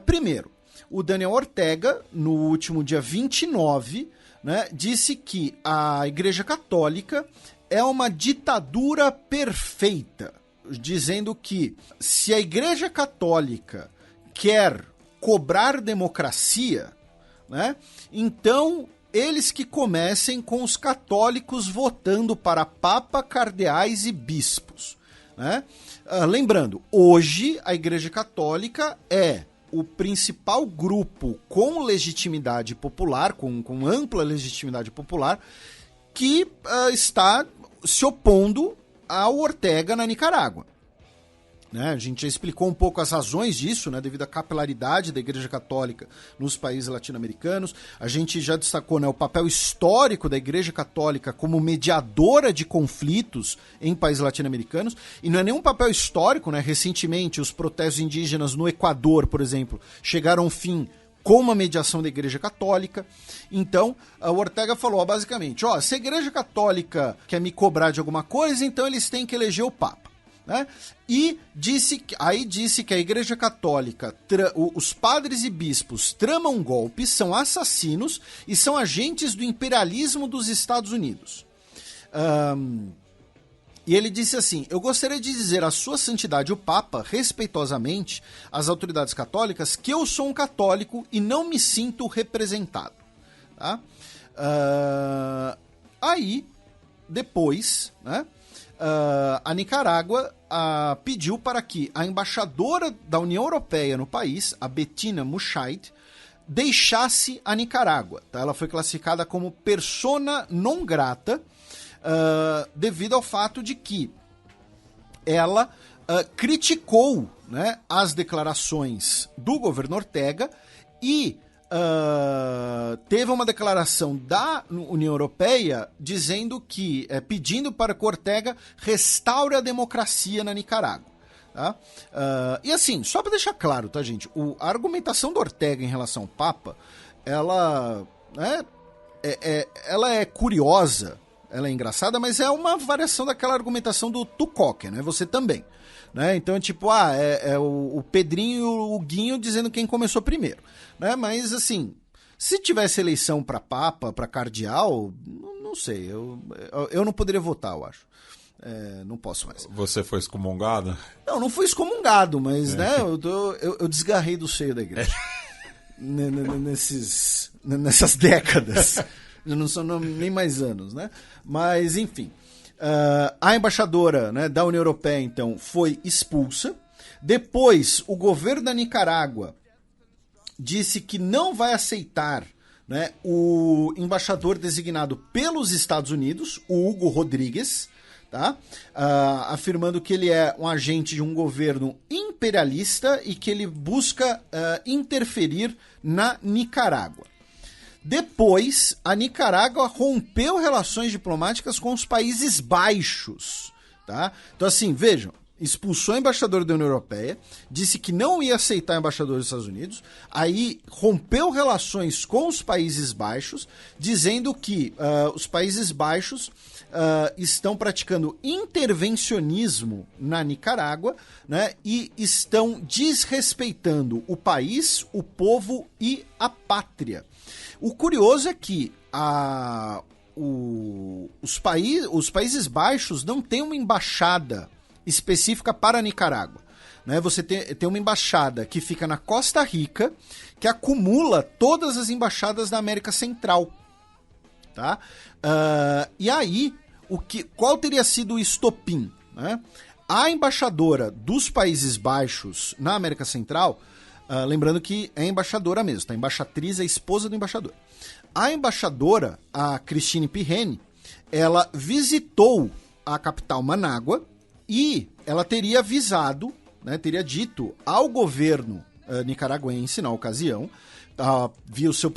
Primeiro, o Daniel Ortega, no último dia 29, né, disse que a Igreja Católica é uma ditadura perfeita, dizendo que se a Igreja Católica quer cobrar democracia, né, então eles que comecem com os católicos votando para Papa, cardeais e bispos. Né? Lembrando, hoje a Igreja Católica é o principal grupo com legitimidade popular, com ampla legitimidade popular, que está se opondo ao Ortega na Nicarágua. Né? A gente já explicou um pouco as razões disso, né, devido à capilaridade da Igreja Católica nos países latino-americanos. A gente já destacou, né, o papel histórico da Igreja Católica como mediadora de conflitos em países latino-americanos. E não é nenhum papel histórico, né? Recentemente, os protestos indígenas no Equador, por exemplo, chegaram ao fim com uma mediação da Igreja Católica. Então, o Ortega falou basicamente, se a Igreja Católica quer me cobrar de alguma coisa, então eles têm que eleger o Papa. Né? E disse que a Igreja Católica, os padres e bispos tramam golpes, são assassinos e são agentes do imperialismo dos Estados Unidos. E ele disse assim: eu gostaria de dizer à sua santidade o Papa, respeitosamente, às autoridades católicas, que eu sou um católico e não me sinto representado. Tá? Aí, depois, né? A Nicarágua pediu para que a embaixadora da União Europeia no país, a Bettina Muschait, deixasse a Nicarágua. Tá? Ela foi classificada como persona non grata devido ao fato de que ela criticou, né, as declarações do governo Ortega e teve uma declaração da União Europeia dizendo que, pedindo para que Ortega restaure a democracia na Nicarágua. Tá? E assim, só para deixar claro, tá, gente? A argumentação do Ortega em relação ao Papa, ela é curiosa, ela é engraçada, mas é uma variação daquela argumentação do Tucoque, né? Você também. Né? Então, tipo, o Pedrinho e o Guinho dizendo quem começou primeiro. Né? Mas, assim, se tivesse eleição para Papa, para Cardeal, não sei, eu não poderia votar, eu acho. Não posso mais. Você foi excomungado? Não fui excomungado, mas né, eu desgarrei do seio da igreja. nessas décadas. Não são nem mais anos, né? Mas, enfim. A embaixadora, né, da União Europeia, então, foi expulsa. Depois, o governo da Nicarágua disse que não vai aceitar, né, o embaixador designado pelos Estados Unidos, o Hugo Rodrigues, tá? Afirmando que ele é um agente de um governo imperialista e que ele busca interferir na Nicarágua. Depois, a Nicarágua rompeu relações diplomáticas com os Países Baixos, tá? Então, assim, vejam, expulsou o embaixador da União Europeia, disse que não ia aceitar o embaixador dos Estados Unidos, aí rompeu relações com os Países Baixos, dizendo que os Países Baixos estão praticando intervencionismo na Nicarágua, né, e estão desrespeitando o país, o povo e a pátria. O curioso é que os Países Baixos não têm uma embaixada específica para a Nicarágua, né? Você tem uma embaixada que fica na Costa Rica, que acumula todas as embaixadas da América Central, tá? E aí, qual teria sido o estopim, né? A embaixadora dos Países Baixos na América Central, lembrando que é embaixadora mesmo, tá? A embaixatriz é a esposa do embaixador. A embaixadora, a Christine Pirrene, ela visitou a capital Manágua e ela teria avisado, né, teria dito ao governo nicaragüense, na ocasião, via o seu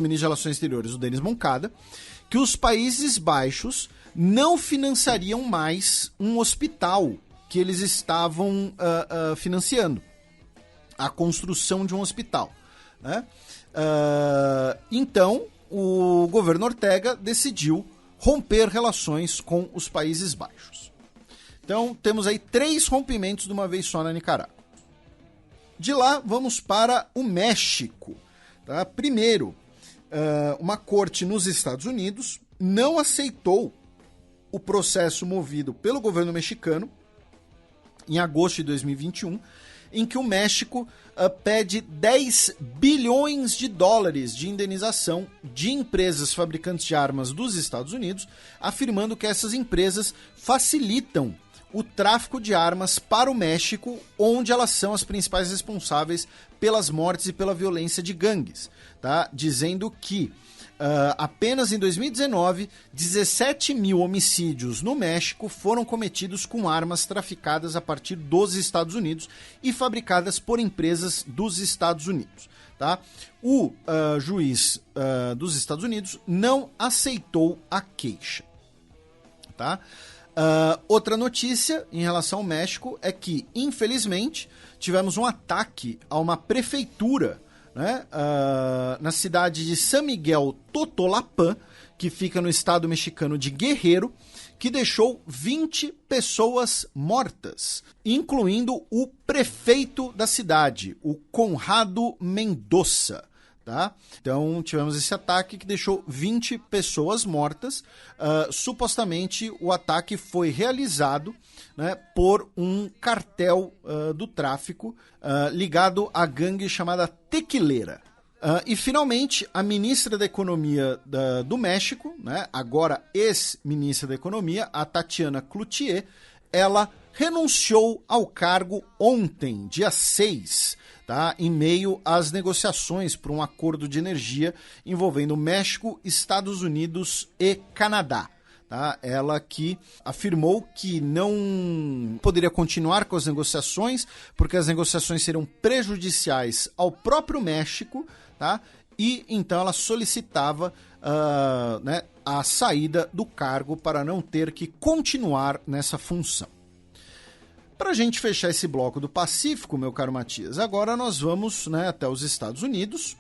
ministro de Relações Exteriores, o Denis Moncada, que os Países Baixos não financiariam mais um hospital que eles estavam financiando, a construção de um hospital, né? Então, o governo Ortega decidiu romper relações com os Países Baixos. Então, temos aí 3 rompimentos de uma vez só na Nicarágua. De lá, vamos para o México. Tá? Primeiro, uma corte nos Estados Unidos não aceitou o processo movido pelo governo mexicano em agosto de 2021, em que o México pede 10 bilhões de dólares de indenização de empresas fabricantes de armas dos Estados Unidos, afirmando que essas empresas facilitam o tráfico de armas para o México, onde elas são as principais responsáveis pelas mortes e pela violência de gangues, tá? Dizendo que apenas em 2019, 17 mil homicídios no México foram cometidos com armas traficadas a partir dos Estados Unidos e fabricadas por empresas dos Estados Unidos. Tá? O juiz dos Estados Unidos não aceitou a queixa. Tá? Outra notícia em relação ao México é que, infelizmente, tivemos um ataque a uma prefeitura, né, na cidade de San Miguel Totolapán, que fica no estado mexicano de Guerrero, que deixou 20 pessoas mortas, incluindo o prefeito da cidade, o Conrado Mendoza. Tá? Então tivemos esse ataque que deixou 20 pessoas mortas. Supostamente o ataque foi realizado, né, por um cartel do tráfico ligado à gangue chamada Tequileira. E finalmente a ministra da Economia do México, né, agora ex-ministra da Economia, a Tatiana Cloutier, ela renunciou ao cargo ontem, dia 6, tá? Em meio às negociações por um acordo de energia envolvendo México, Estados Unidos e Canadá. Tá? Ela que afirmou que não poderia continuar com as negociações, porque as negociações seriam prejudiciais ao próprio México, tá? E então ela solicitava né, a saída do cargo para não ter que continuar nessa função. Para a gente fechar esse bloco do Pacífico, meu caro Matias, agora nós vamos, né, até os Estados Unidos,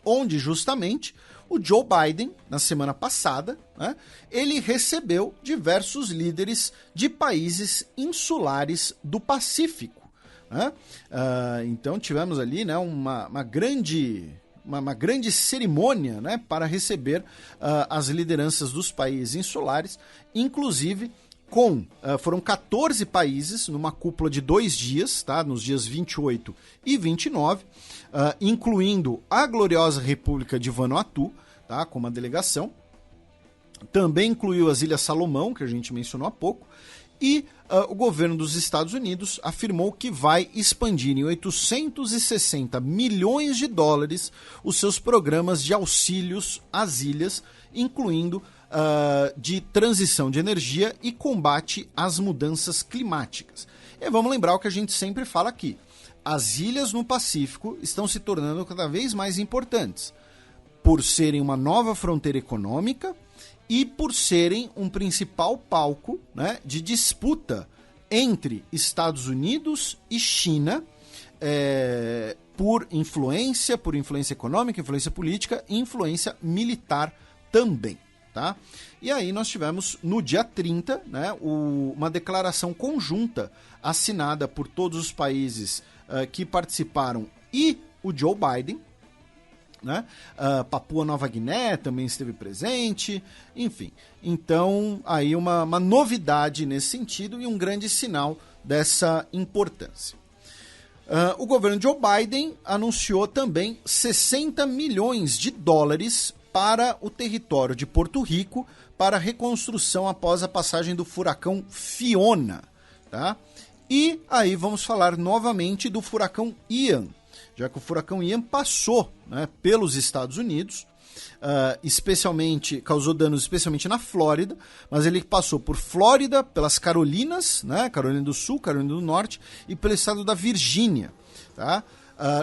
onde justamente o Joe Biden, na semana passada, né, ele recebeu diversos líderes de países insulares do Pacífico. Né? Então tivemos ali, né, uma grande cerimônia, né, para receber as lideranças dos países insulares, inclusive foram 14 países numa cúpula de 2 dias, tá? Nos dias 28 e 29, incluindo a gloriosa República de Vanuatu, tá? Com uma delegação. Também incluiu as Ilhas Salomão, que a gente mencionou há pouco, e o governo dos Estados Unidos afirmou que vai expandir em 860 milhões de dólares os seus programas de auxílios às ilhas, incluindo de transição de energia e combate às mudanças climáticas. E vamos lembrar o que a gente sempre fala aqui. As ilhas no Pacífico estão se tornando cada vez mais importantes, por serem uma nova fronteira econômica e por serem um principal palco, né, de disputa entre Estados Unidos e China, por influência econômica, influência política e influência militar também. Tá? E aí nós tivemos no dia 30, né, uma declaração conjunta assinada por todos os países que participaram e o Joe Biden, né? Papua Nova Guiné também esteve presente, enfim. Então, aí uma novidade nesse sentido e um grande sinal dessa importância. O governo Joe Biden anunciou também 60 milhões de dólares para o território de Porto Rico para reconstrução após a passagem do furacão Fiona. Tá? E aí vamos falar novamente do furacão Ian, já que o furacão Ian passou, né, pelos Estados Unidos, causou danos especialmente na Flórida, mas ele passou por Flórida, pelas Carolinas, né, Carolina do Sul, Carolina do Norte, e pelo estado da Virgínia. Tá?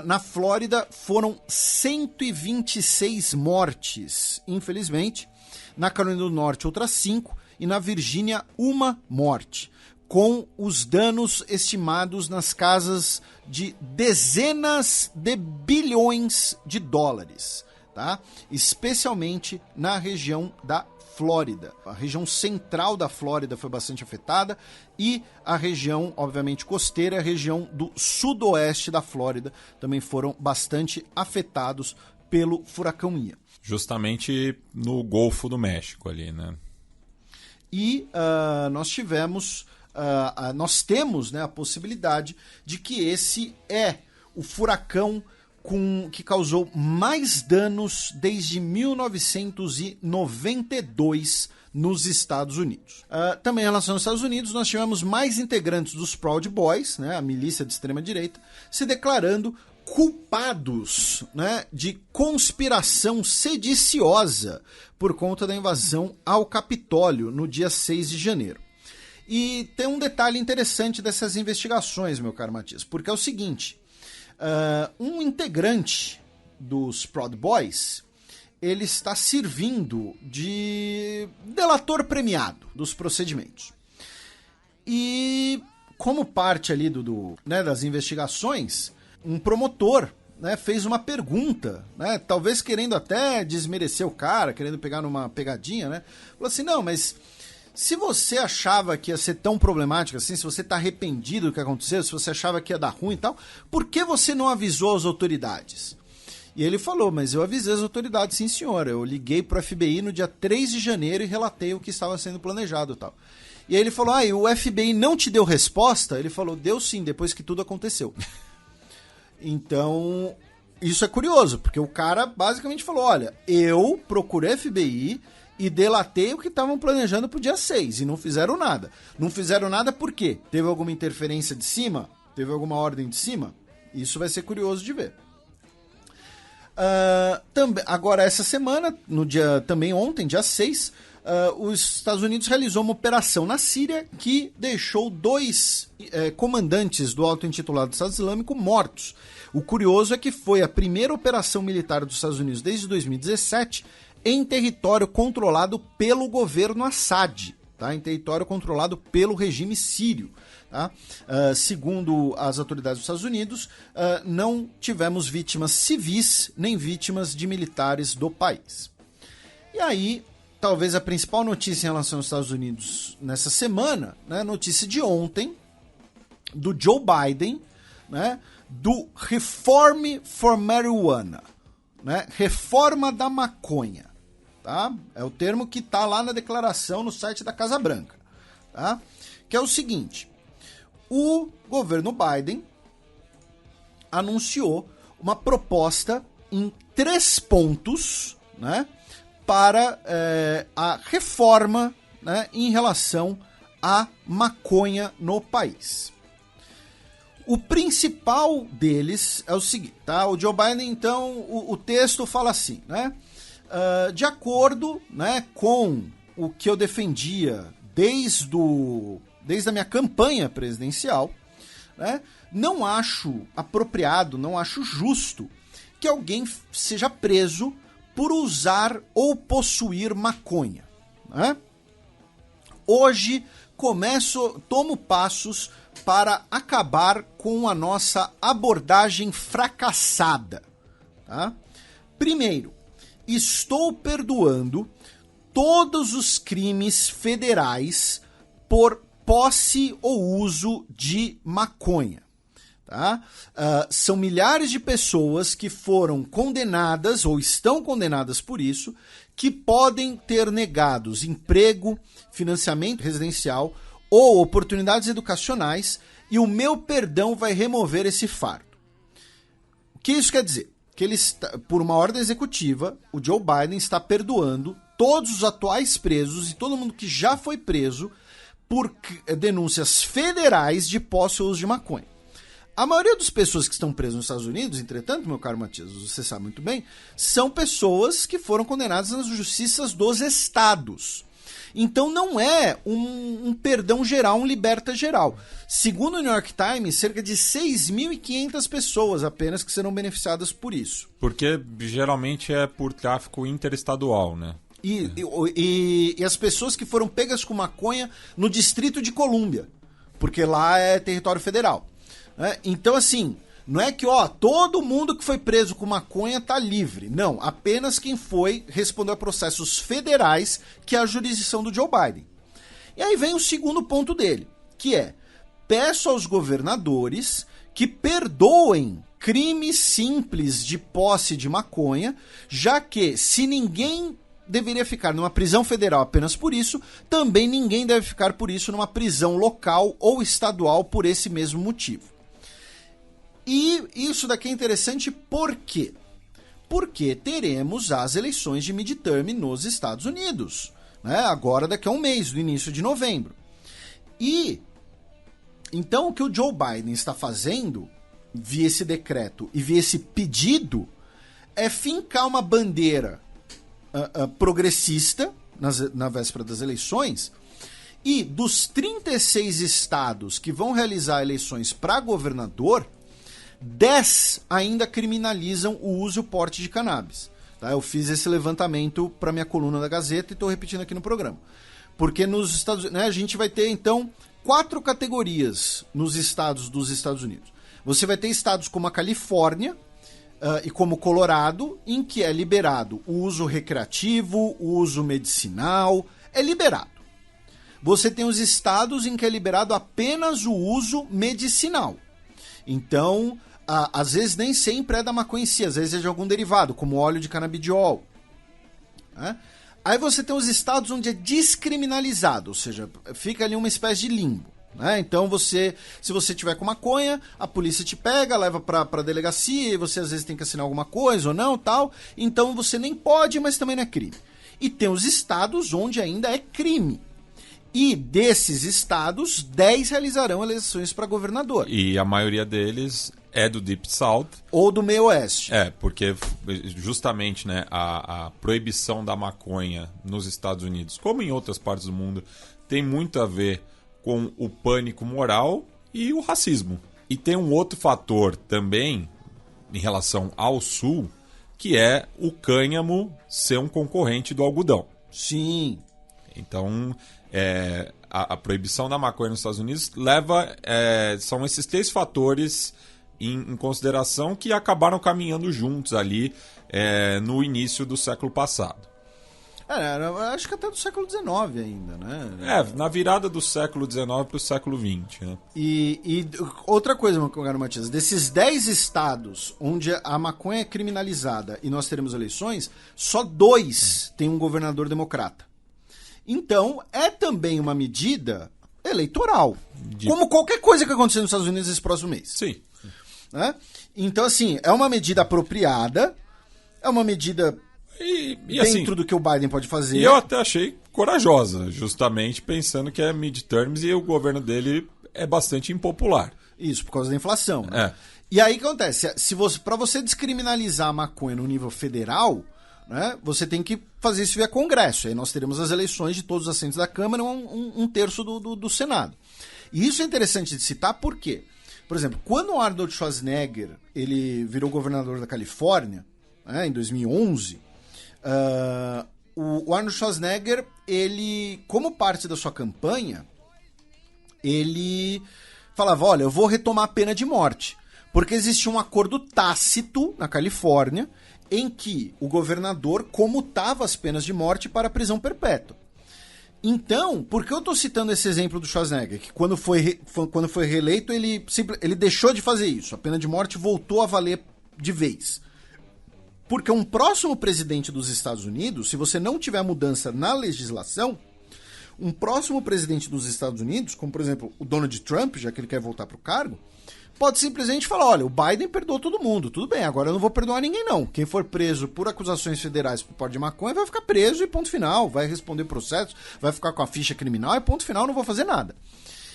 Na Flórida foram 126 mortes, infelizmente. Na Carolina do Norte, outras 5, e na Virgínia, 1 morte, com os danos estimados nas casas de dezenas de bilhões de dólares, tá? Especialmente na região da Flórida. A região central da Flórida foi bastante afetada e a região, obviamente, costeira, a região do sudoeste da Flórida também foram bastante afetados pelo furacão Ian. Justamente no Golfo do México ali, né? E nós temos, né, a possibilidade de que esse é o furacão que causou mais danos desde 1992 nos Estados Unidos. Também em relação aos Estados Unidos, nós tivemos mais integrantes dos Proud Boys, né, a milícia de extrema-direita, se declarando culpados, né, de conspiração sediciosa por conta da invasão ao Capitólio no dia 6 de janeiro. E tem um detalhe interessante dessas investigações, meu caro Matias, porque é o seguinte, um integrante dos Proud Boys, ele está servindo de delator premiado dos procedimentos. E como parte ali das investigações, um promotor, né, fez uma pergunta, né, talvez querendo até desmerecer o cara, querendo pegar numa pegadinha, né? Falou assim, não, mas se você achava que ia ser tão problemático assim, se você está arrependido do que aconteceu, se você achava que ia dar ruim e tal, por que você não avisou as autoridades? E ele falou, mas eu avisei as autoridades, sim senhor, eu liguei para o FBI no dia 3 de janeiro e relatei o que estava sendo planejado e tal. E aí ele falou, e o FBI não te deu resposta? Ele falou, deu sim, depois que tudo aconteceu. Então, isso é curioso, porque o cara basicamente falou, olha, eu procurei FBI e delatei o que estavam planejando pro dia 6 e não fizeram nada. Não fizeram nada por quê? Teve alguma interferência de cima? Teve alguma ordem de cima? Isso vai ser curioso de ver. Agora, essa semana, também ontem, dia 6, os Estados Unidos realizou uma operação na Síria que deixou 2 comandantes do auto-intitulado Estado Islâmico mortos. O curioso é que foi a primeira operação militar dos Estados Unidos desde 2017 em território controlado pelo governo Assad, tá? Em território controlado pelo regime sírio. Tá? Segundo as autoridades dos Estados Unidos, não tivemos vítimas civis nem vítimas de militares do país. E aí, talvez a principal notícia em relação aos Estados Unidos nessa semana, né, notícia de ontem, do Joe Biden, né, do Reform for Marijuana, né, reforma da maconha. Tá? É o termo que está lá na declaração no site da Casa Branca. tá? Que é o seguinte: o governo Biden anunciou uma proposta em 3 pontos, né, para a reforma, né, em relação à maconha no país. O principal deles é o seguinte, tá? O Joe Biden, então, o texto fala assim, né? De acordo, né, com o que eu defendia desde a minha campanha presidencial, né, não acho apropriado, não acho justo que alguém seja preso por usar ou possuir maconha, né? Hoje tomo passos para acabar com a nossa abordagem fracassada, tá? Primeiro, estou perdoando todos os crimes federais por posse ou uso de maconha. Tá? São milhares de pessoas que foram condenadas ou estão condenadas por isso, que podem ter negados emprego, financiamento residencial ou oportunidades educacionais, e o meu perdão vai remover esse fardo. O que isso quer dizer? Que por uma ordem executiva, o Joe Biden está perdoando todos os atuais presos e todo mundo que já foi preso por denúncias federais de posse ou uso de maconha. A maioria das pessoas que estão presas nos Estados Unidos, entretanto, meu caro Matias, você sabe muito bem, são pessoas que foram condenadas nas justiças dos estados. Então não é um perdão geral, um liberta geral. Segundo o New York Times, cerca de 6.500 pessoas apenas que serão beneficiadas por isso. Porque geralmente é por tráfico interestadual, né? E as pessoas que foram pegas com maconha no Distrito de Colômbia, porque lá é território federal. Então, assim, não é que todo mundo que foi preso com maconha tá livre. Não, apenas quem respondeu a processos federais, que é a jurisdição do Joe Biden. E aí vem o segundo ponto dele, que é: peço aos governadores que perdoem crimes simples de posse de maconha, já que se ninguém deveria ficar numa prisão federal apenas por isso, também ninguém deve ficar por isso numa prisão local ou estadual por esse mesmo motivo. E isso daqui é interessante por quê? Porque teremos as eleições de midterm nos Estados Unidos, né? Agora daqui a um mês, no início de novembro. E então o que o Joe Biden está fazendo, via esse decreto e via esse pedido, é fincar uma bandeira progressista na véspera das eleições, e dos 36 estados que vão realizar eleições para governador, 10 ainda criminalizam o uso e o porte de cannabis. Tá? Eu fiz esse levantamento para minha coluna da Gazeta e estou repetindo aqui no programa. Porque nos Estados Unidos, né, a gente vai ter, então, 4 categorias nos estados dos Estados Unidos. Você vai ter estados como a Califórnia e como Colorado, em que é liberado o uso recreativo, o uso medicinal, é liberado. Você tem os estados em que é liberado apenas o uso medicinal. Então, às vezes nem sempre é da maconha em si, às vezes é de algum derivado, como óleo de canabidiol. Aí você tem os estados onde é descriminalizado, ou seja, fica ali uma espécie de limbo. Então se você tiver com maconha, a polícia te pega, leva pra delegacia, e você às vezes tem que assinar alguma coisa ou não, tal. Então você nem pode, mas também não é crime. E tem os estados onde ainda é crime. E desses estados, 10 realizarão eleições para governador. E a maioria deles é do Deep South. Ou do meio oeste. Porque justamente, né, a proibição da maconha nos Estados Unidos, como em outras partes do mundo, tem muito a ver com o pânico moral e o racismo. E tem um outro fator também, em relação ao Sul, que é o cânhamo ser um concorrente do algodão. Sim. Então, a proibição da maconha nos Estados Unidos são esses 3 fatores em consideração que acabaram caminhando juntos ali no início do século passado. Acho que até do século XIX ainda, né? Na virada do século XIX para o século XX. Né? E outra coisa, meu caro Matias, desses 10 estados onde a maconha é criminalizada e nós teremos eleições, só 2 tem um governador democrata. Então, é também uma medida eleitoral. Como qualquer coisa que acontecer nos Estados Unidos esse próximo mês. Sim. Né? Então, assim, é uma medida apropriada, é uma medida dentro assim, do que o Biden pode fazer. E eu até achei corajosa, justamente pensando que é midterms e o governo dele é bastante impopular. Isso, por causa da inflação. Né? É. E aí o que acontece? Para você descriminalizar a maconha no nível federal, né, você tem que fazer isso via Congresso. Aí nós teremos as eleições de todos os assentos da Câmara, um terço do Senado. E isso é interessante de citar porque, por exemplo, quando o Arnold Schwarzenegger ele virou governador da Califórnia, né, em 2011, o Arnold Schwarzenegger, ele, como parte da sua campanha, ele falava, olha, eu vou retomar a pena de morte. Porque existia um acordo tácito na Califórnia em que o governador comutava as penas de morte para prisão perpétua. Então, por que eu estou citando esse exemplo do Schwarzenegger? Que quando foi reeleito, ele deixou de fazer isso. A pena de morte voltou a valer de vez. Porque um próximo presidente dos Estados Unidos, se você não tiver mudança na legislação, um próximo presidente dos Estados Unidos, como por exemplo o Donald Trump, já que ele quer voltar para o cargo, pode simplesmente falar, olha, o Biden perdoou todo mundo, tudo bem, agora eu não vou perdoar ninguém não. Quem for preso por acusações federais por porte de maconha vai ficar preso e ponto final, vai responder processo, vai ficar com a ficha criminal e ponto final, não vou fazer nada.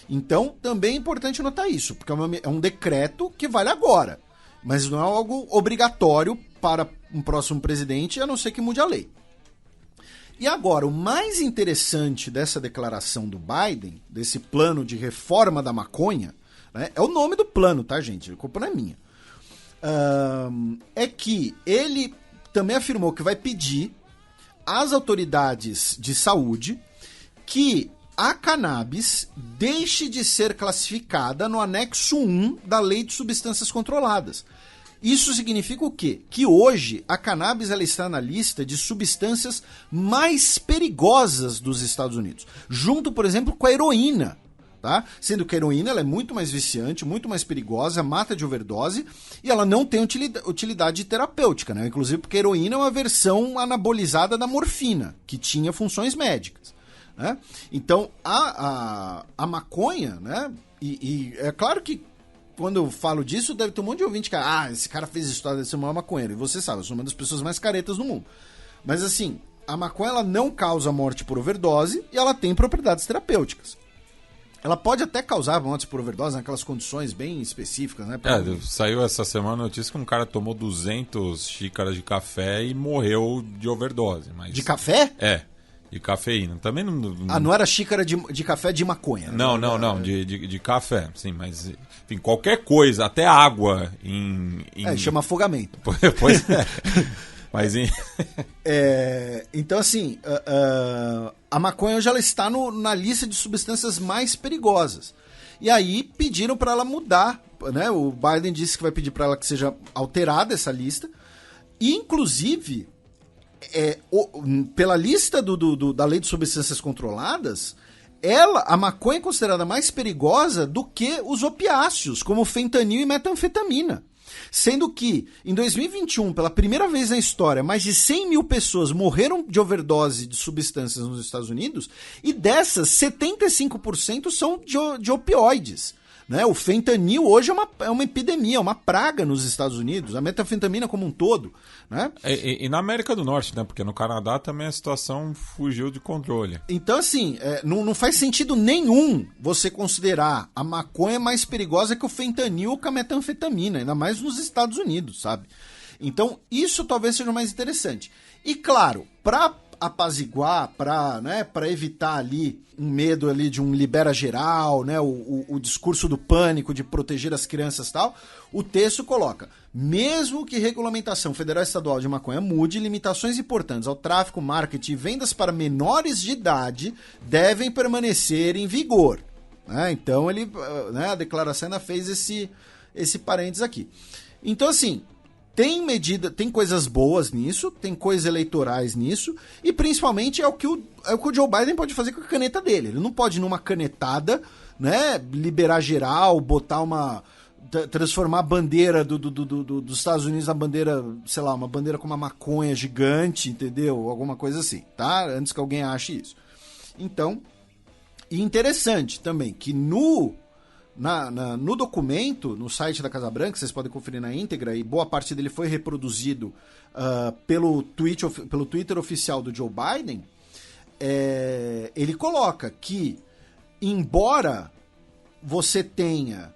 Então, também é importante notar isso, porque é um decreto que vale agora, mas não é algo obrigatório para um próximo presidente, a não ser que mude a lei. E agora, o mais interessante dessa declaração do Biden, desse plano de reforma da maconha, né, é o nome do plano, tá, gente? A culpa não é minha. É que ele também afirmou que vai pedir às autoridades de saúde que a cannabis deixe de ser classificada no anexo 1 da Lei de Substâncias Controladas. Isso significa o quê? Que hoje a cannabis ela está na lista de substâncias mais perigosas dos Estados Unidos, junto, por exemplo, com a heroína. Tá? Sendo que a heroína ela é muito mais viciante, muito mais perigosa, mata de overdose e ela não tem utilidade terapêutica, né? Inclusive porque a heroína é uma versão anabolizada da morfina, que tinha funções médicas. Né? Então a maconha, né? E é claro que quando eu falo disso, deve ter um monte de ouvinte que esse cara fez história de ser uma maconheiro. E você sabe, eu sou uma das pessoas mais caretas do mundo. Mas assim, a maconha ela não causa morte por overdose e ela tem propriedades terapêuticas. Ela pode até causar mortes por overdose naquelas condições bem específicas, né? Saiu essa semana a notícia que um cara tomou 200 xícaras de café e morreu de overdose. Mas... De café? É, de cafeína. Também não... não era xícara de café de maconha. Não, de café, sim, mas... Enfim, qualquer coisa, até água em... chama afogamento. Pois é. Mas então, assim, a maconha hoje ela está na lista de substâncias mais perigosas. E aí pediram para ela mudar, né? O Biden disse que vai pedir para ela que seja alterada essa lista. E, inclusive, pela lista da Lei de Substâncias Controladas, a maconha é considerada mais perigosa do que os opiáceos, como fentanil e metanfetamina. Sendo que, em 2021, pela primeira vez na história, mais de 100 mil pessoas morreram de overdose de substâncias nos Estados Unidos, e dessas, 75% são de opioides. Né? O fentanil hoje é uma epidemia, uma praga nos Estados Unidos, a metanfetamina como um todo. Né? E na América do Norte, né? Porque no Canadá também a situação fugiu de controle. Então, assim, não faz sentido nenhum você considerar a maconha mais perigosa que o fentanil ou que a metanfetamina, ainda mais nos Estados Unidos, sabe? Então, isso talvez seja o mais interessante. E, claro, para apaziguar, para evitar ali um medo ali de um libera geral, né, o discurso do pânico de proteger as crianças e tal, o texto coloca, mesmo que regulamentação federal e estadual de maconha mude, limitações importantes ao tráfico, marketing e vendas para menores de idade devem permanecer em vigor. Né? Então a declaração ainda fez esse parênteses aqui. Então, assim, tem coisas boas nisso, tem coisas eleitorais nisso, e principalmente é o que o Joe Biden pode fazer com a caneta dele. Ele não pode, numa canetada, né, liberar geral, transformar a bandeira dos Estados Unidos na bandeira, sei lá, uma bandeira com uma maconha gigante, entendeu? Alguma coisa assim, tá? Antes que alguém ache isso. Então, E interessante também que no documento, no site da Casa Branca, vocês podem conferir na íntegra, e boa parte dele foi reproduzido pelo Twitter oficial do Joe Biden, ele coloca que, embora você tenha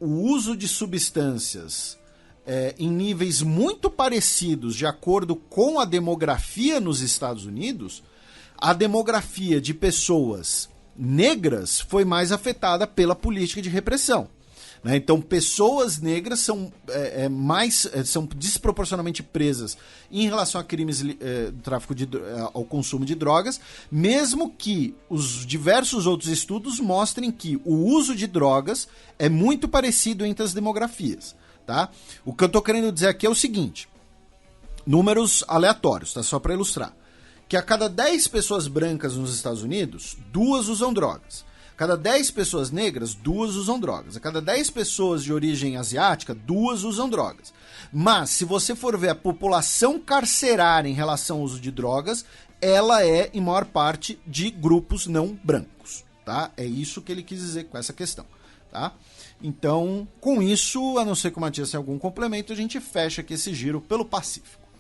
o uso de substâncias em níveis muito parecidos de acordo com a demografia nos Estados Unidos, a demografia de pessoas negras foi mais afetada pela política de repressão. Né? Então, pessoas negras são desproporcionalmente presas em relação a crimes do tráfico ao consumo de drogas, mesmo que os diversos outros estudos mostrem que o uso de drogas é muito parecido entre as demografias. Tá? O que eu estou querendo dizer aqui é o seguinte, números aleatórios, tá? Só para ilustrar. Que a cada 10 pessoas brancas nos Estados Unidos, 2 usam drogas. A cada 10 pessoas negras, 2 usam drogas. A cada 10 pessoas de origem asiática, 2 usam drogas. Mas, se você for ver a população carcerária em relação ao uso de drogas, ela é, em maior parte, de grupos não brancos. Tá? É isso que ele quis dizer com essa questão. Tá? Então, com isso, a não ser que o Matias tenha algum complemento, a gente fecha aqui esse giro pelo Pacífico.